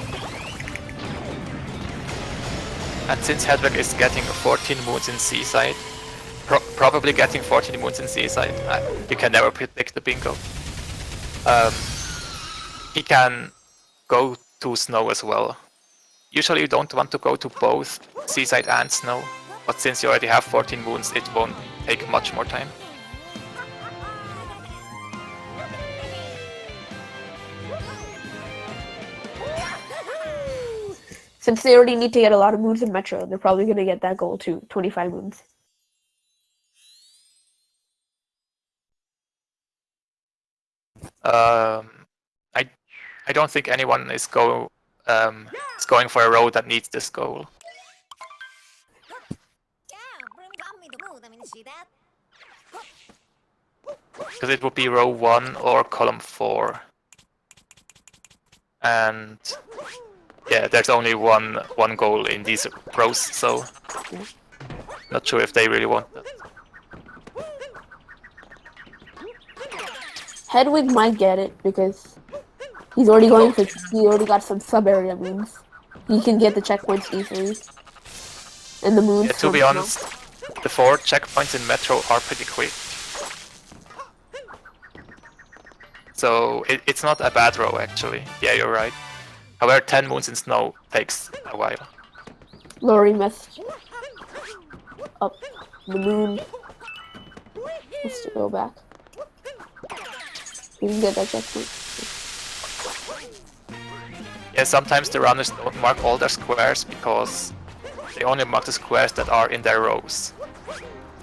And since Hedwig is getting 14 moons in Seaside, probably getting 14 moons in Seaside, you can never predict the bingo. He can go to snow as well. Usually you don't want to go to both Seaside and snow, but since you already have 14 moons, it won't take much more time. Since they already need to get a lot of moons in Metro, they're probably going to get that goal to 25 moons. I don't think anyone is going for a row that needs this goal. Because it would be row 1 or column 4. And yeah, there's only one goal in these rows, so not sure if they really want that. Hedwig might get it because he's already going for. He already got some sub area moons. He can get the checkpoints easily. And the moons. Yeah, to be honest, the 4 checkpoints in Metro are pretty quick. So it's not a bad row actually. Yeah, you're right. However, 10 moons in snow takes a while. Laurie messed up the moon. Has to go back. You can get that checkpoint. Yeah, sometimes the runners don't mark all their squares because they only mark the squares that are in their rows.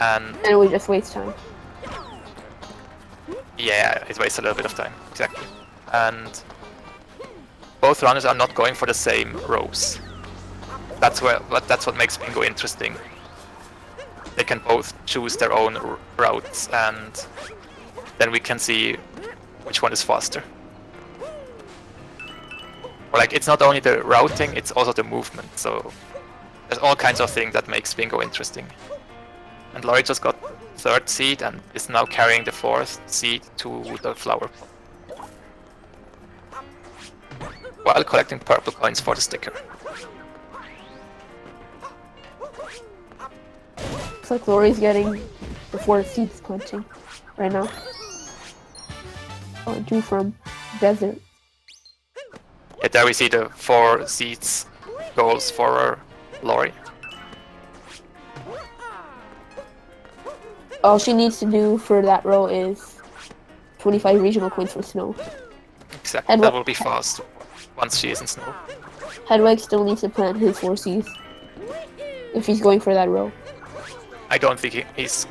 And we just waste time. Yeah, it wastes a little bit of time, exactly. And both runners are not going for the same rows. That's what makes bingo interesting. They can both choose their own routes, and then we can see which one is faster. Or like, it's not only the routing, it's also the movement. So there's all kinds of things that makes bingo interesting. And Laurie just got 3rd seed and is now carrying the 4th seed to the flower pot, while collecting purple coins for the sticker. Looks like Laurie's getting the 4 seeds punching right now. Oh, due from desert. Yeah, there we see the 4 seeds goals for Laurie. All she needs to do for that row is 25 regional coins for snow. Exactly, that will be fast once she is in snow. Hedweg still needs to plant his 4 seeds if he's going for that row. I don't think he's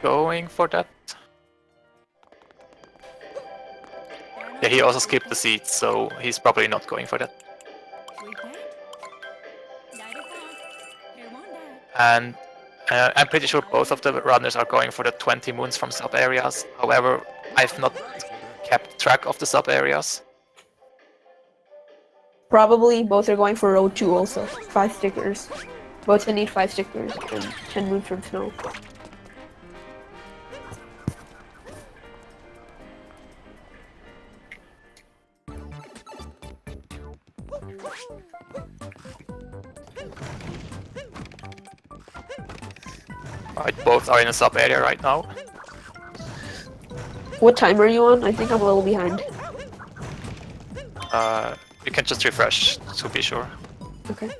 going for that. Yeah, he also skipped the seats, so he's probably not going for that. And I'm pretty sure both of the runners are going for the 20 moons from sub areas. However, I've not kept track of the sub areas. Probably both are going for road 2 also. 5 stickers. Both need 5 stickers and 10 moons from snow. Right, both are in a sub area right now. What time are you on? I think I'm a little behind. You can just refresh to be sure. Okay.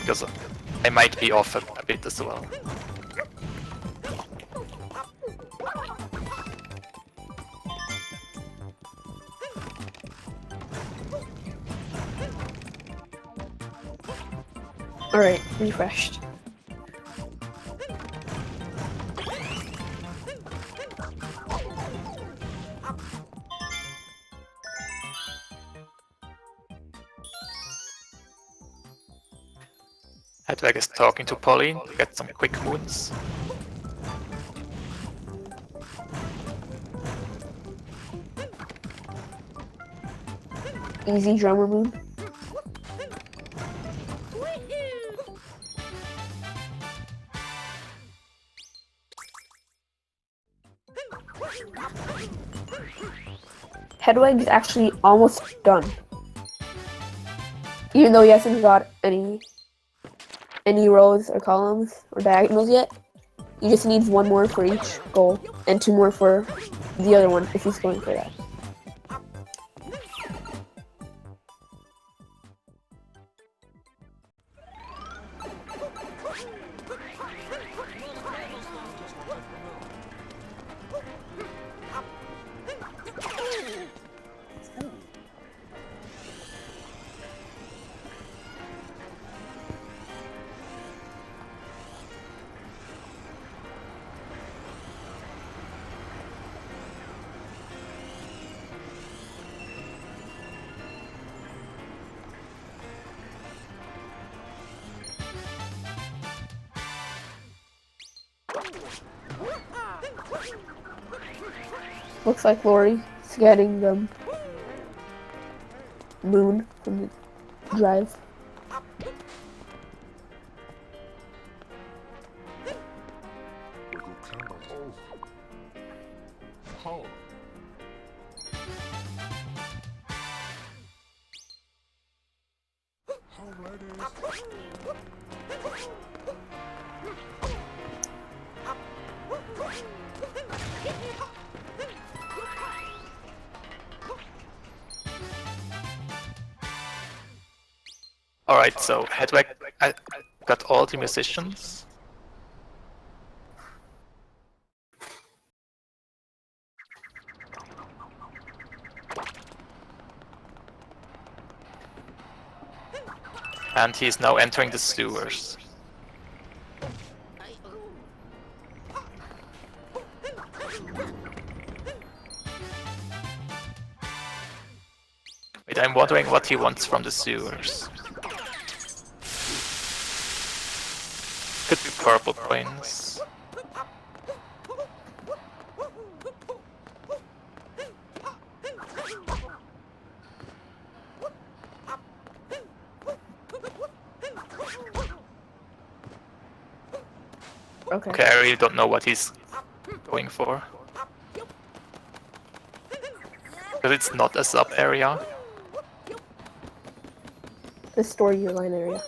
Because I might be off a bit as well. Alright, refreshed. Hedweg is talking to Pauline to get some quick moons. Easy drummer moon. Hedweg is actually almost done. Even though he hasn't got any rows or columns or diagonals yet, he just needs 1 more for each goal and 2 more for the other one if he's going for that. Looks like Laurie is getting the moon from the drive. Alright, so Hedweg I got all the musicians. And he's now entering the sewers. Wait, I'm wondering what he wants from the sewers. Could be purple coins. Okay, I really don't know what he's going for. Because it's not a sub area. The store your line area.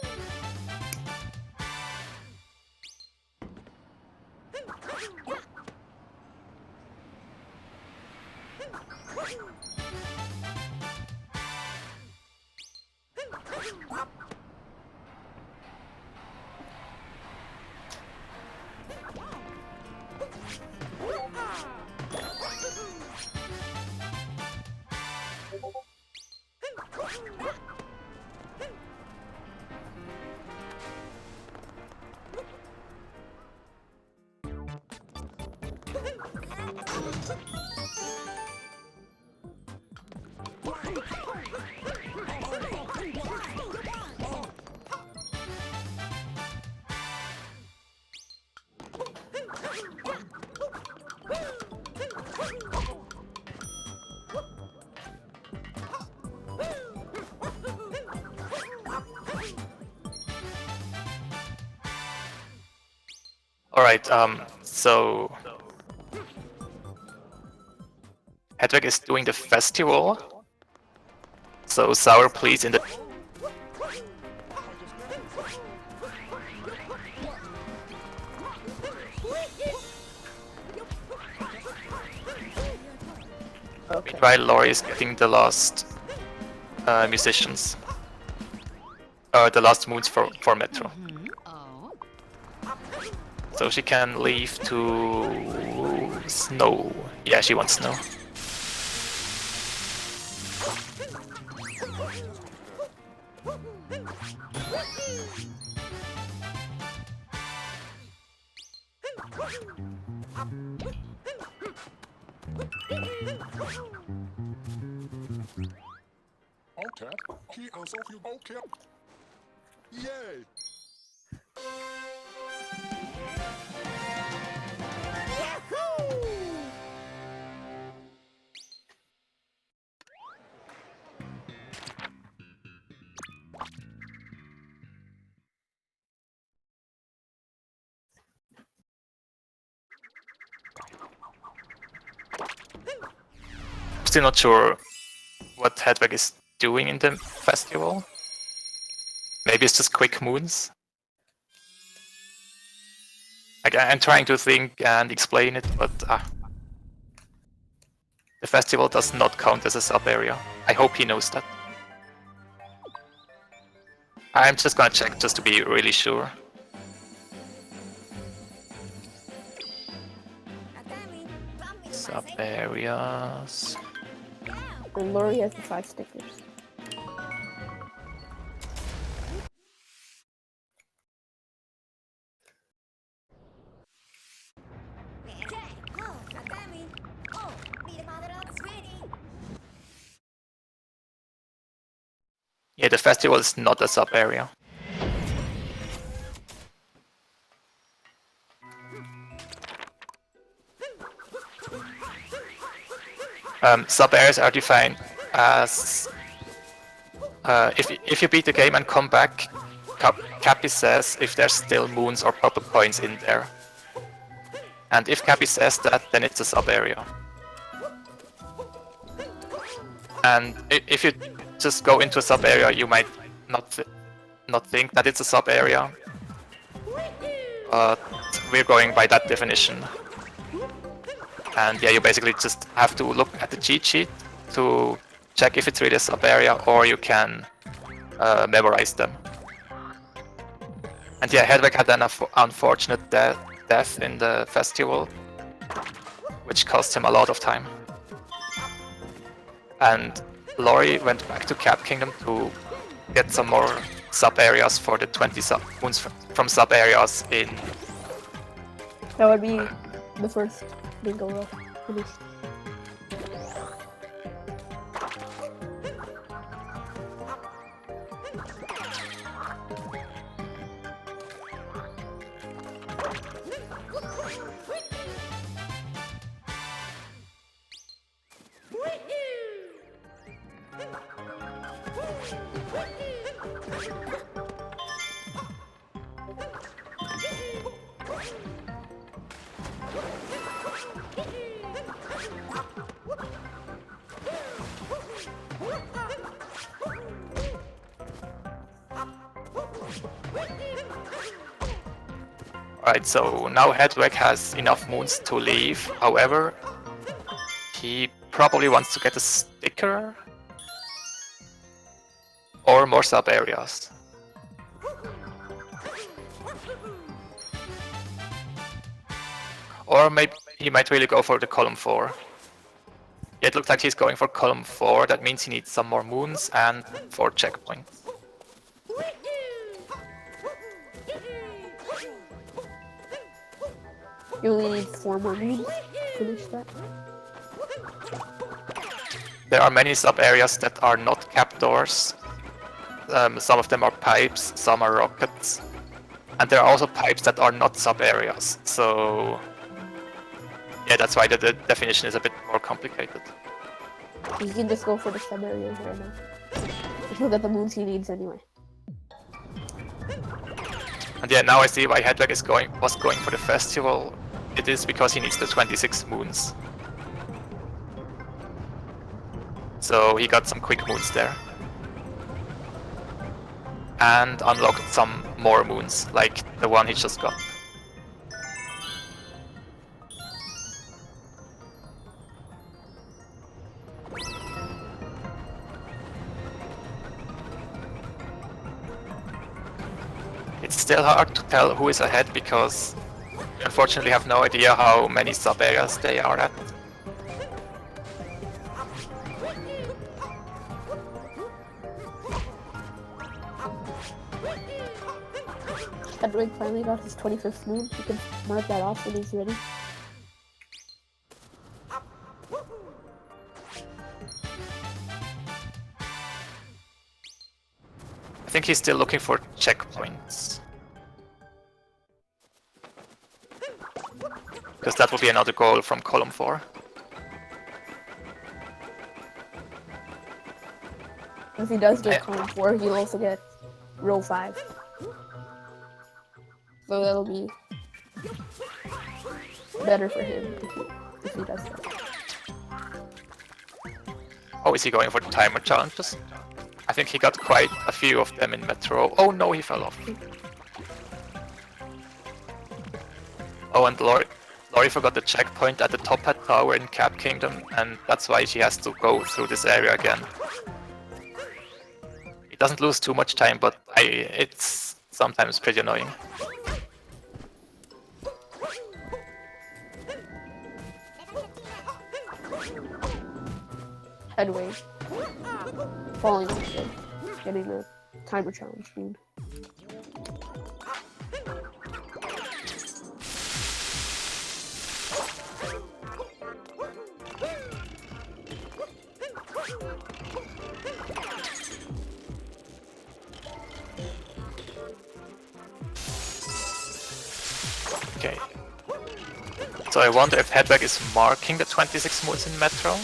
Alright, so Hedwig is doing the festival. So Sour, please in the Okay. meanwhile, Laurie is getting the last musicians. The last moons for Metro. So she can leave to Snow. Yeah, she wants Snow. Okay. He also feel okay. Yay! Still not sure what Hedwig is doing in the festival. Maybe it's just quick moons. I'm trying to think and explain it, but the festival does not count as a sub-area. I hope he knows that. I'm just gonna check just to be really sure. Sub-areas... And Laurie has the 5 stickers. Yeah, the festival is not a sub-area. Sub-areas are defined as if you beat the game and come back, Cappy says if there's still moons or pop-up coins in there. And if Cappy says that, then it's a sub-area. And if you just go into a sub-area, you might not think that it's a sub-area. But we're going by that definition. And yeah, you basically just have to look at the cheat sheet to check if it's really a sub-area, or you can memorize them. And yeah, Hedwig had an unfortunate death in the festival, which cost him a lot of time. And Laurie went back to Cap Kingdom to get some more sub-areas for the 20 moons from sub-areas in... That would be the first bingo row finished. Alright, so now Hedwig has enough moons to leave. However, he probably wants to get a sticker or more sub-areas. Or maybe he might really go for the column 4. Yeah, it looks like he's going for column 4. That means he needs some more moons and 4 checkpoints. You only need 4 more moons to finish that. there are many sub-areas that are not cap doors. Some of them are pipes, some are rockets. And there are also pipes that are not sub-areas. So yeah, that's why the definition is a bit more complicated. You can just go for the sub areas right now. He'll get the moons he needs anyway. And yeah, now I see why Hedweg was going for the festival. It is because he needs the 26 moons. So he got some quick moons there. And unlocked some more moons, like the one he just got. It's still hard to tell who is ahead because we unfortunately have no idea how many sub-areas they are at. Hedwig finally got his 25th moon. You can mark that off when he's ready. I think he's still looking for checkpoints. Because that will be another goal from column 4. If he does get column 4, he'll also get row 5. So that'll be better for him if he does that. Oh, is he going for the timer challenges? I think he got quite a few of them in Metro. Oh no, he fell off. Oh, and Laurie forgot the checkpoint at the top hat tower in Cap Kingdom, and that's why she has to go through this area again. He doesn't lose too much time, but it's sometimes pretty annoying. Hedwig. Falling off it. Getting the timer challenge moon. Okay. So I wonder if Hedweg is marking the 26 moons in Metro?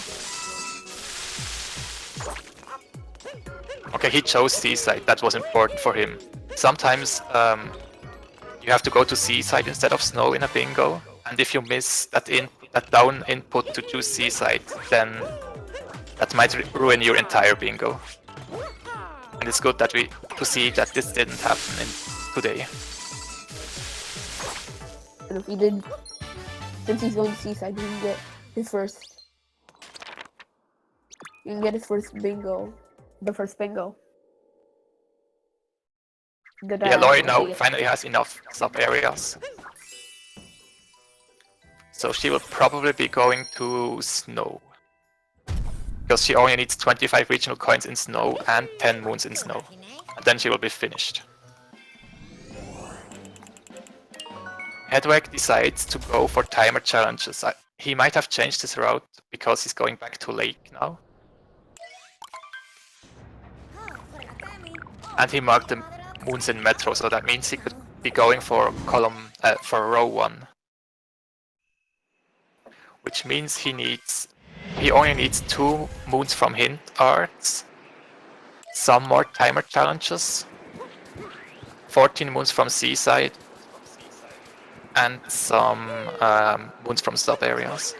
Okay, he chose Seaside, that was important for him. Sometimes you have to go to Seaside instead of Snow in a bingo, and if you miss that down input to choose Seaside, then that might ruin your entire bingo. And it's good that to see that this didn't happen today. And if he did, since he's going to Seaside, he can get his first. You can get his first bingo. The first bingo. Yeah, Laurie now finally has enough sub-areas. So she will probably be going to Snow. Because she only needs 25 regional coins in Snow and 10 moons in Snow. And then she will be finished. Hedweg decides to go for timer challenges. He might have changed his route because he's going back to Lake now. And he marked the moons in Metro, so that means he could be going for for row 1. Which means he only needs 2 moons from Hint Arts, some more timer challenges, 14 moons from Seaside, and some moons from sub areas.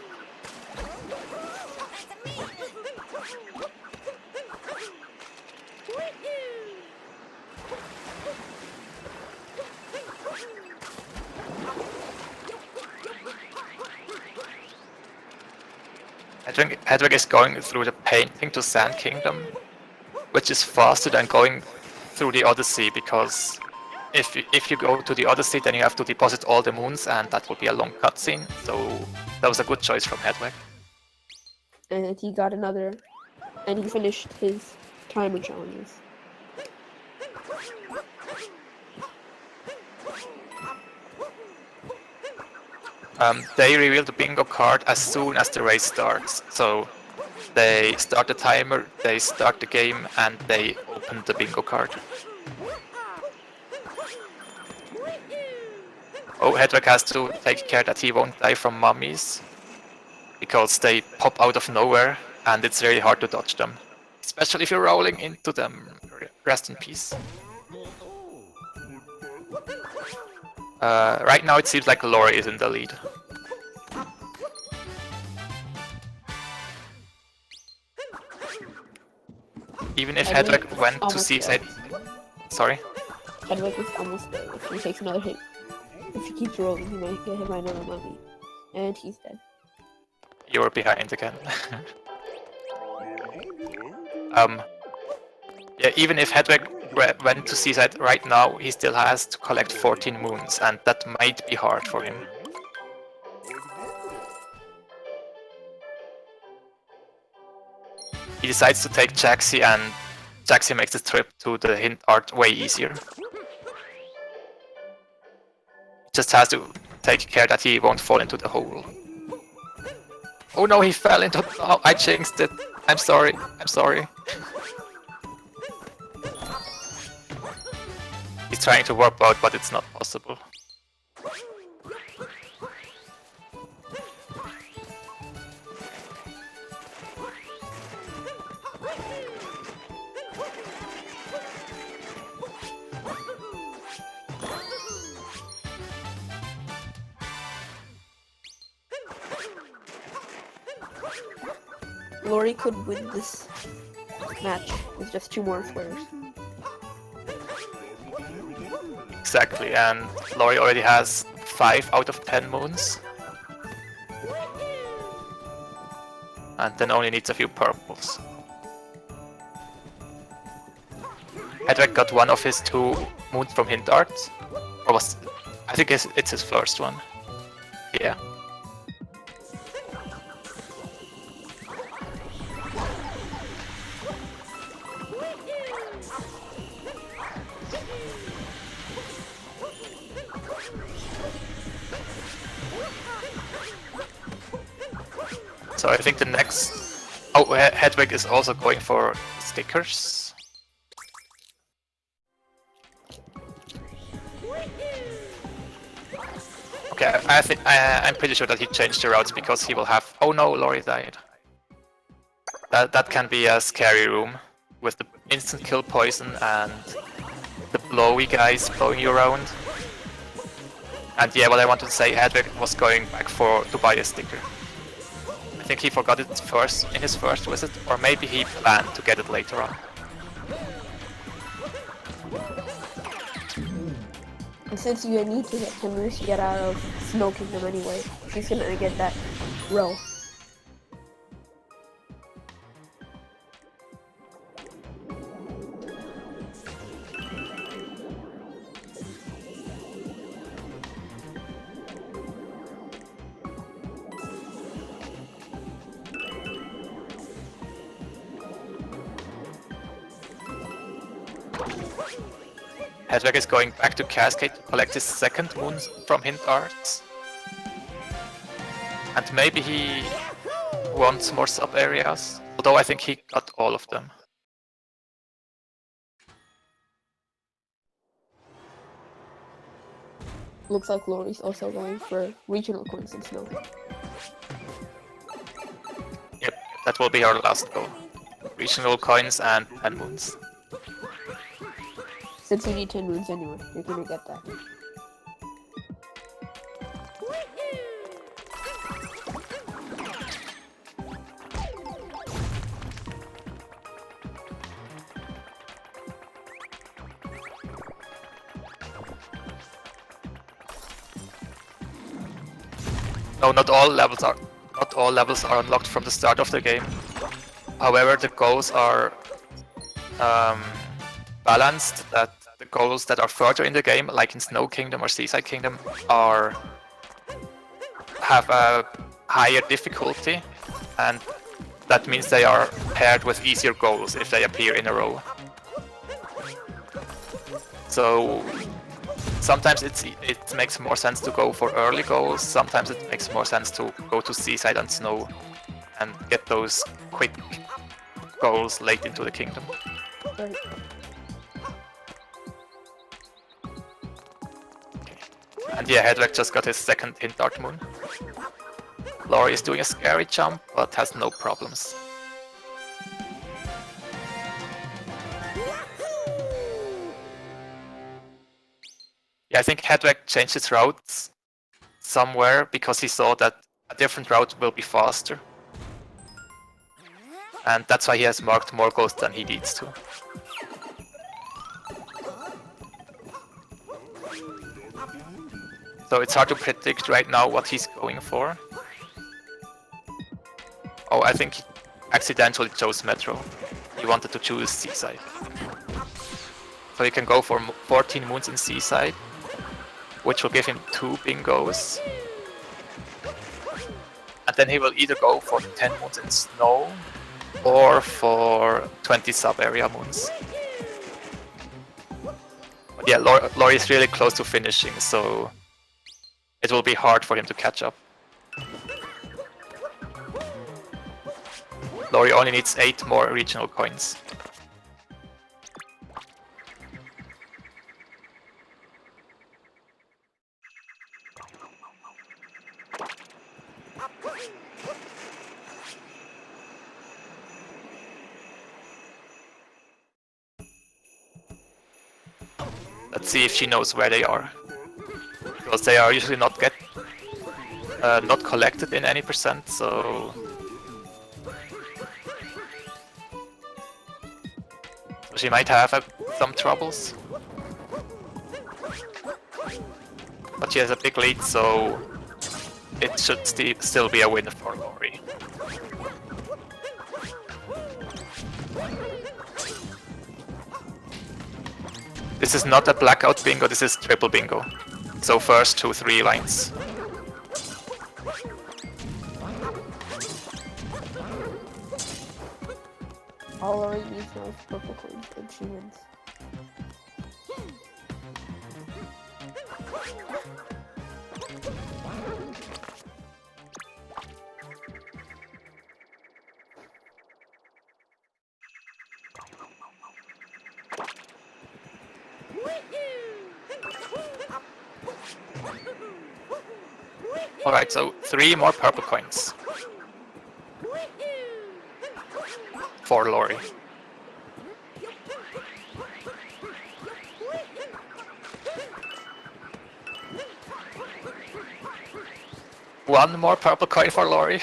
Hedweg is going through the painting to Sand Kingdom, which is faster than going through the Odyssey, because if you go to the Odyssey, then you have to deposit all the moons, and that will be a long cutscene. So that was a good choice from Hedweg. And he got another, and he finished his timer challenges. They reveal the bingo card as soon as the race starts, so They start the timer, they start the game, and they open the bingo card. Oh, Hedweg has to take care that he won't die from mummies, because they pop out of nowhere, and it's really hard to dodge them. Especially if you're rolling into them. Rest in peace. Right now it seems like Laurie is in the lead. Even if Hedweg went to seaside... Sorry? Hedweg is almost there. If he takes another hit, if he keeps rolling, he might get hit by another mummy. And he's dead. You're behind again. Yeah, even if Hedweg went to seaside right now, he still has to collect 14 moons, and that might be hard for him. He decides to take Jaxi, and Jaxi makes the trip to the hint art way easier. Just has to take care that he won't fall into the hole. Oh no, he fell into... Oh, I jinxed it. I'm sorry. I'm sorry. He's trying to warp out, but it's not possible. Laurie could win this match with just 2 more squares. Exactly, and Laurie already has 5 out of 10 moons. And then only needs a few purples. Hedweg got 1 of his 2 moons from hint art. Or was... I think it's his first one. Yeah. So I think the next... Oh, Hedweg is also going for stickers. Okay, I'm pretty sure that he changed the routes because he will have... Oh no, Laurie died. That can be a scary room with the instant kill poison and the blowy guys blowing you around. And yeah, what I wanted to say, Hedweg was going back to buy a sticker. I think he forgot it first in his first visit, or maybe he planned to get it later on. And since you need to get Henry to get out of Snow Kingdom anyway, she's gonna get that row. Hedweg is going back to Cascade to collect his second moon from hint arts. And maybe he wants more sub areas, although I think he got all of them. Looks like Laurie's also going for regional coins in Snow. Yep, that will be our last goal. Regional coins and 10 moons. Since you need 10 moons anyway, you're gonna get that. No, not all levels are unlocked from the start of the game. However, the goals are balanced, that the goals that are further in the game, like in Snow Kingdom or Seaside Kingdom, have a higher difficulty, and that means they are paired with easier goals if they appear in a row. So sometimes it makes more sense to go for early goals, sometimes it makes more sense to go to Seaside and Snow and get those quick goals late into the kingdom. Right. And yeah, Hedweg just got his second hint Dark Moon. Laurie is doing a scary jump, but has no problems. Yeah, I think Hedweg changed his routes somewhere because he saw that a different route will be faster. And that's why he has marked more goals than he needs to. So it's hard to predict right now what he's going for. Oh, I think he accidentally chose Metro. He wanted to choose Seaside. So he can go for 14 moons in Seaside, which will give him 2 bingos. And then he will either go for 10 moons in Snow or for 20 sub-area moons. But yeah, Laurie is really close to finishing, so it will be hard for him to catch up. Laurie only needs 8 more regional coins. Let's see if she knows where they are, because they are usually not collected in any percent. So she might have some troubles, but she has a big lead, so it should still be a win for Laurie. This is not a blackout bingo, this is triple bingo. So first 2 3 lines. All Laurie needs now is purple coins and she wins. Alright, so 3 more purple coins. For Laurie. One more purple coin for Laurie.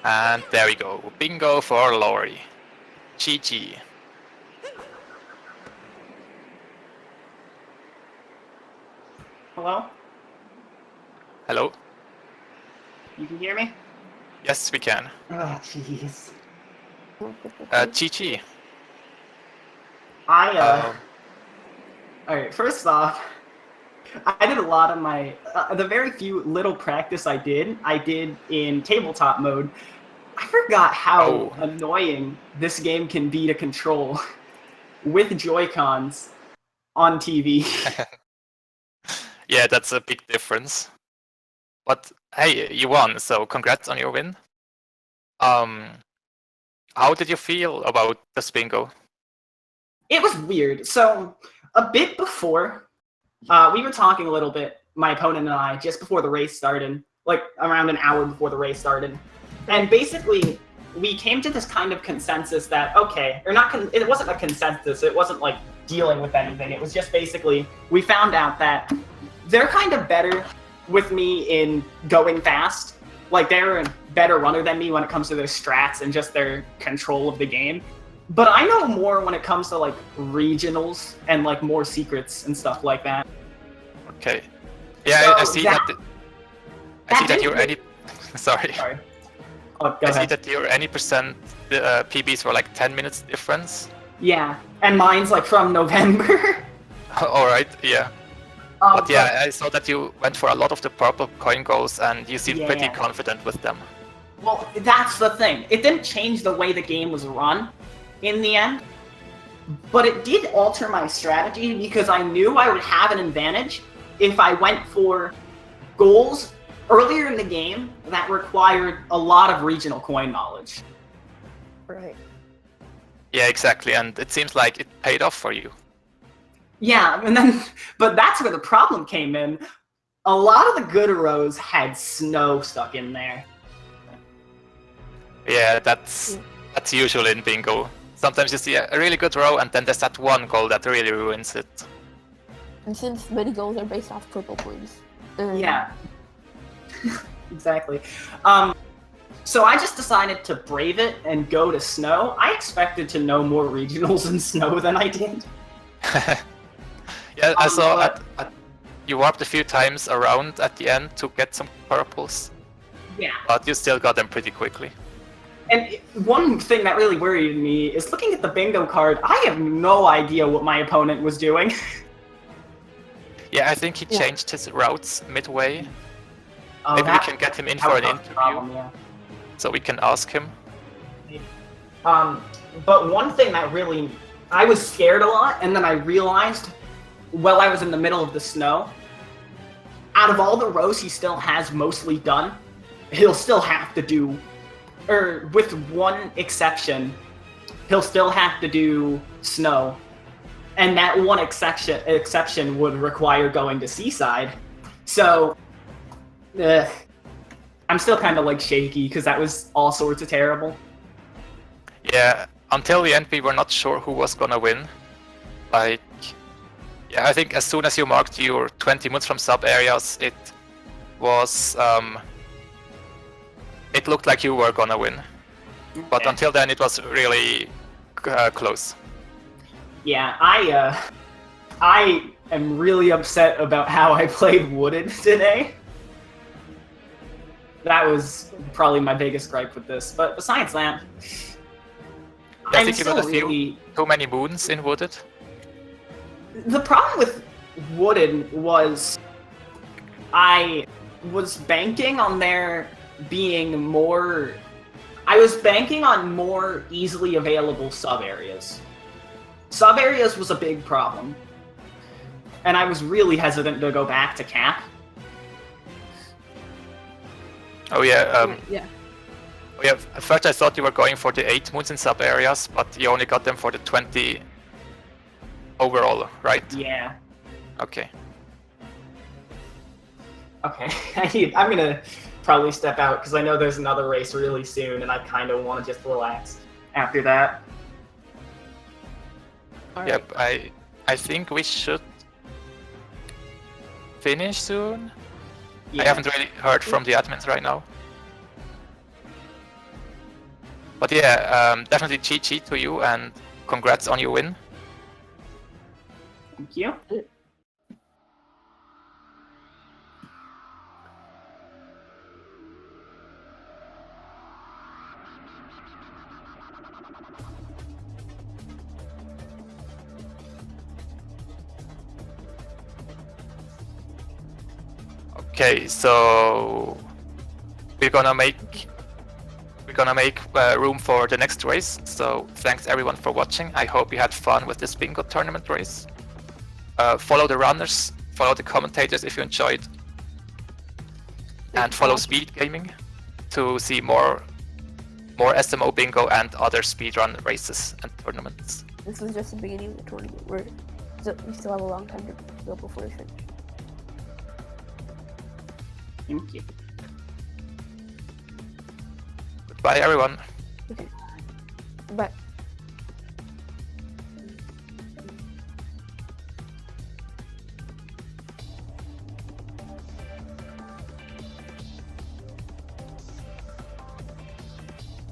And there we go. Bingo for Laurie. GG. Hello? Hello? You can hear me? Yes, we can. Oh, jeez. GG. Alright, first off, I did a lot of my, the very few little practice I did in tabletop mode. I forgot how annoying this game can be to control with Joy-Cons on TV. Yeah, that's a big difference. But hey, you won, so congrats on your win. How did you feel about this bingo? It was weird. So, a bit before, we were talking a little bit, my opponent and I, just before the race started, like around an hour before the race started. And basically, we came to this kind of consensus that, okay, or not, it wasn't a consensus, it wasn't like dealing with anything. It was just basically, we found out that they're kind of better with me in going fast. Like, they're a better runner than me when it comes to their strats and just their control of the game. But I know more when it comes to, like, regionals and, like, more secrets and stuff like that. Okay. Yeah, So I see that you're any... Sorry. Oh, go I ahead. see that your any percent PBs were like 10 minutes difference. Yeah, and mine's, like, from November. Alright, yeah. But yeah, I saw that you went for a lot of the purple coin goals and you seemed pretty confident with them. Well, that's the thing. It didn't change the way the game was run in the end, but it did alter my strategy because I knew I would have an advantage if I went for goals earlier in the game that required a lot of regional coin knowledge. Right. Yeah, exactly, and it seems like it paid off for you. Yeah, and then, but that's where the problem came in. A lot of the good rows had snow stuck in there. Yeah, that's usual in bingo. Sometimes you see a really good row, and then there's that one goal that really ruins it. And since many goals are based off purple coins. Yeah. Exactly. So I just decided to brave it and go to snow. I expected to know more regionals in snow than I did. Yeah, I saw but- you warped a few times around at the end to get some purples, Yeah. but you still got them pretty quickly. And one thing that really worried me is looking at the bingo card, I have no idea what my opponent was doing. Yeah, I think he changed his routes midway. Oh, Maybe we can get him in for an that was interview, the problem, yeah. so we can ask him. But one thing that really, I was scared a lot, and then I realized while I was in the middle of the snow, out of all the rows he still has mostly done, he'll still have to do, or with one exception, he'll still have to do snow. And that one exception would require going to Seaside. So, I'm still kind of like shaky because that was all sorts of terrible. Yeah, until the end we were not sure who was gonna win. Like, yeah, I think as soon as you marked your 20 moons from sub areas, it was it looked like you were gonna win. But Okay. until then, it was really close. Yeah, I am really upset about how I played Wooded today. That was probably my biggest gripe with this. But besides that, I I'm think you still got a few really. too many moons in Wooded. The problem with Wooded was I was banking on there being more. I was banking on more easily available sub areas. Sub areas was a big problem, and I was really hesitant to go back to cap. Oh yeah, Yeah. oh yeah. At first I thought you were going for the 8 moons in sub areas, but you only got them for the 20 overall, right? Yeah. Okay. Okay. I'm gonna probably step out because I know there's another race really soon, and I kind of want to just relax after that. All right. Yep. I think we should finish soon. Yeah. I haven't really heard from the admins right now. But yeah, definitely GG to you and congrats on your win. Thank you. Okay, so we're gonna make room for the next race. So thanks everyone for watching. I hope you had fun with this bingo tournament race. Follow the runners, follow the commentators if you enjoyed, and follow Speed Gaming to see more SMO bingo and other speedrun races and tournaments. This was just the beginning of the tournament. We still have a long time to go before it's finished. Thank you. Goodbye everyone. Okay. Bye.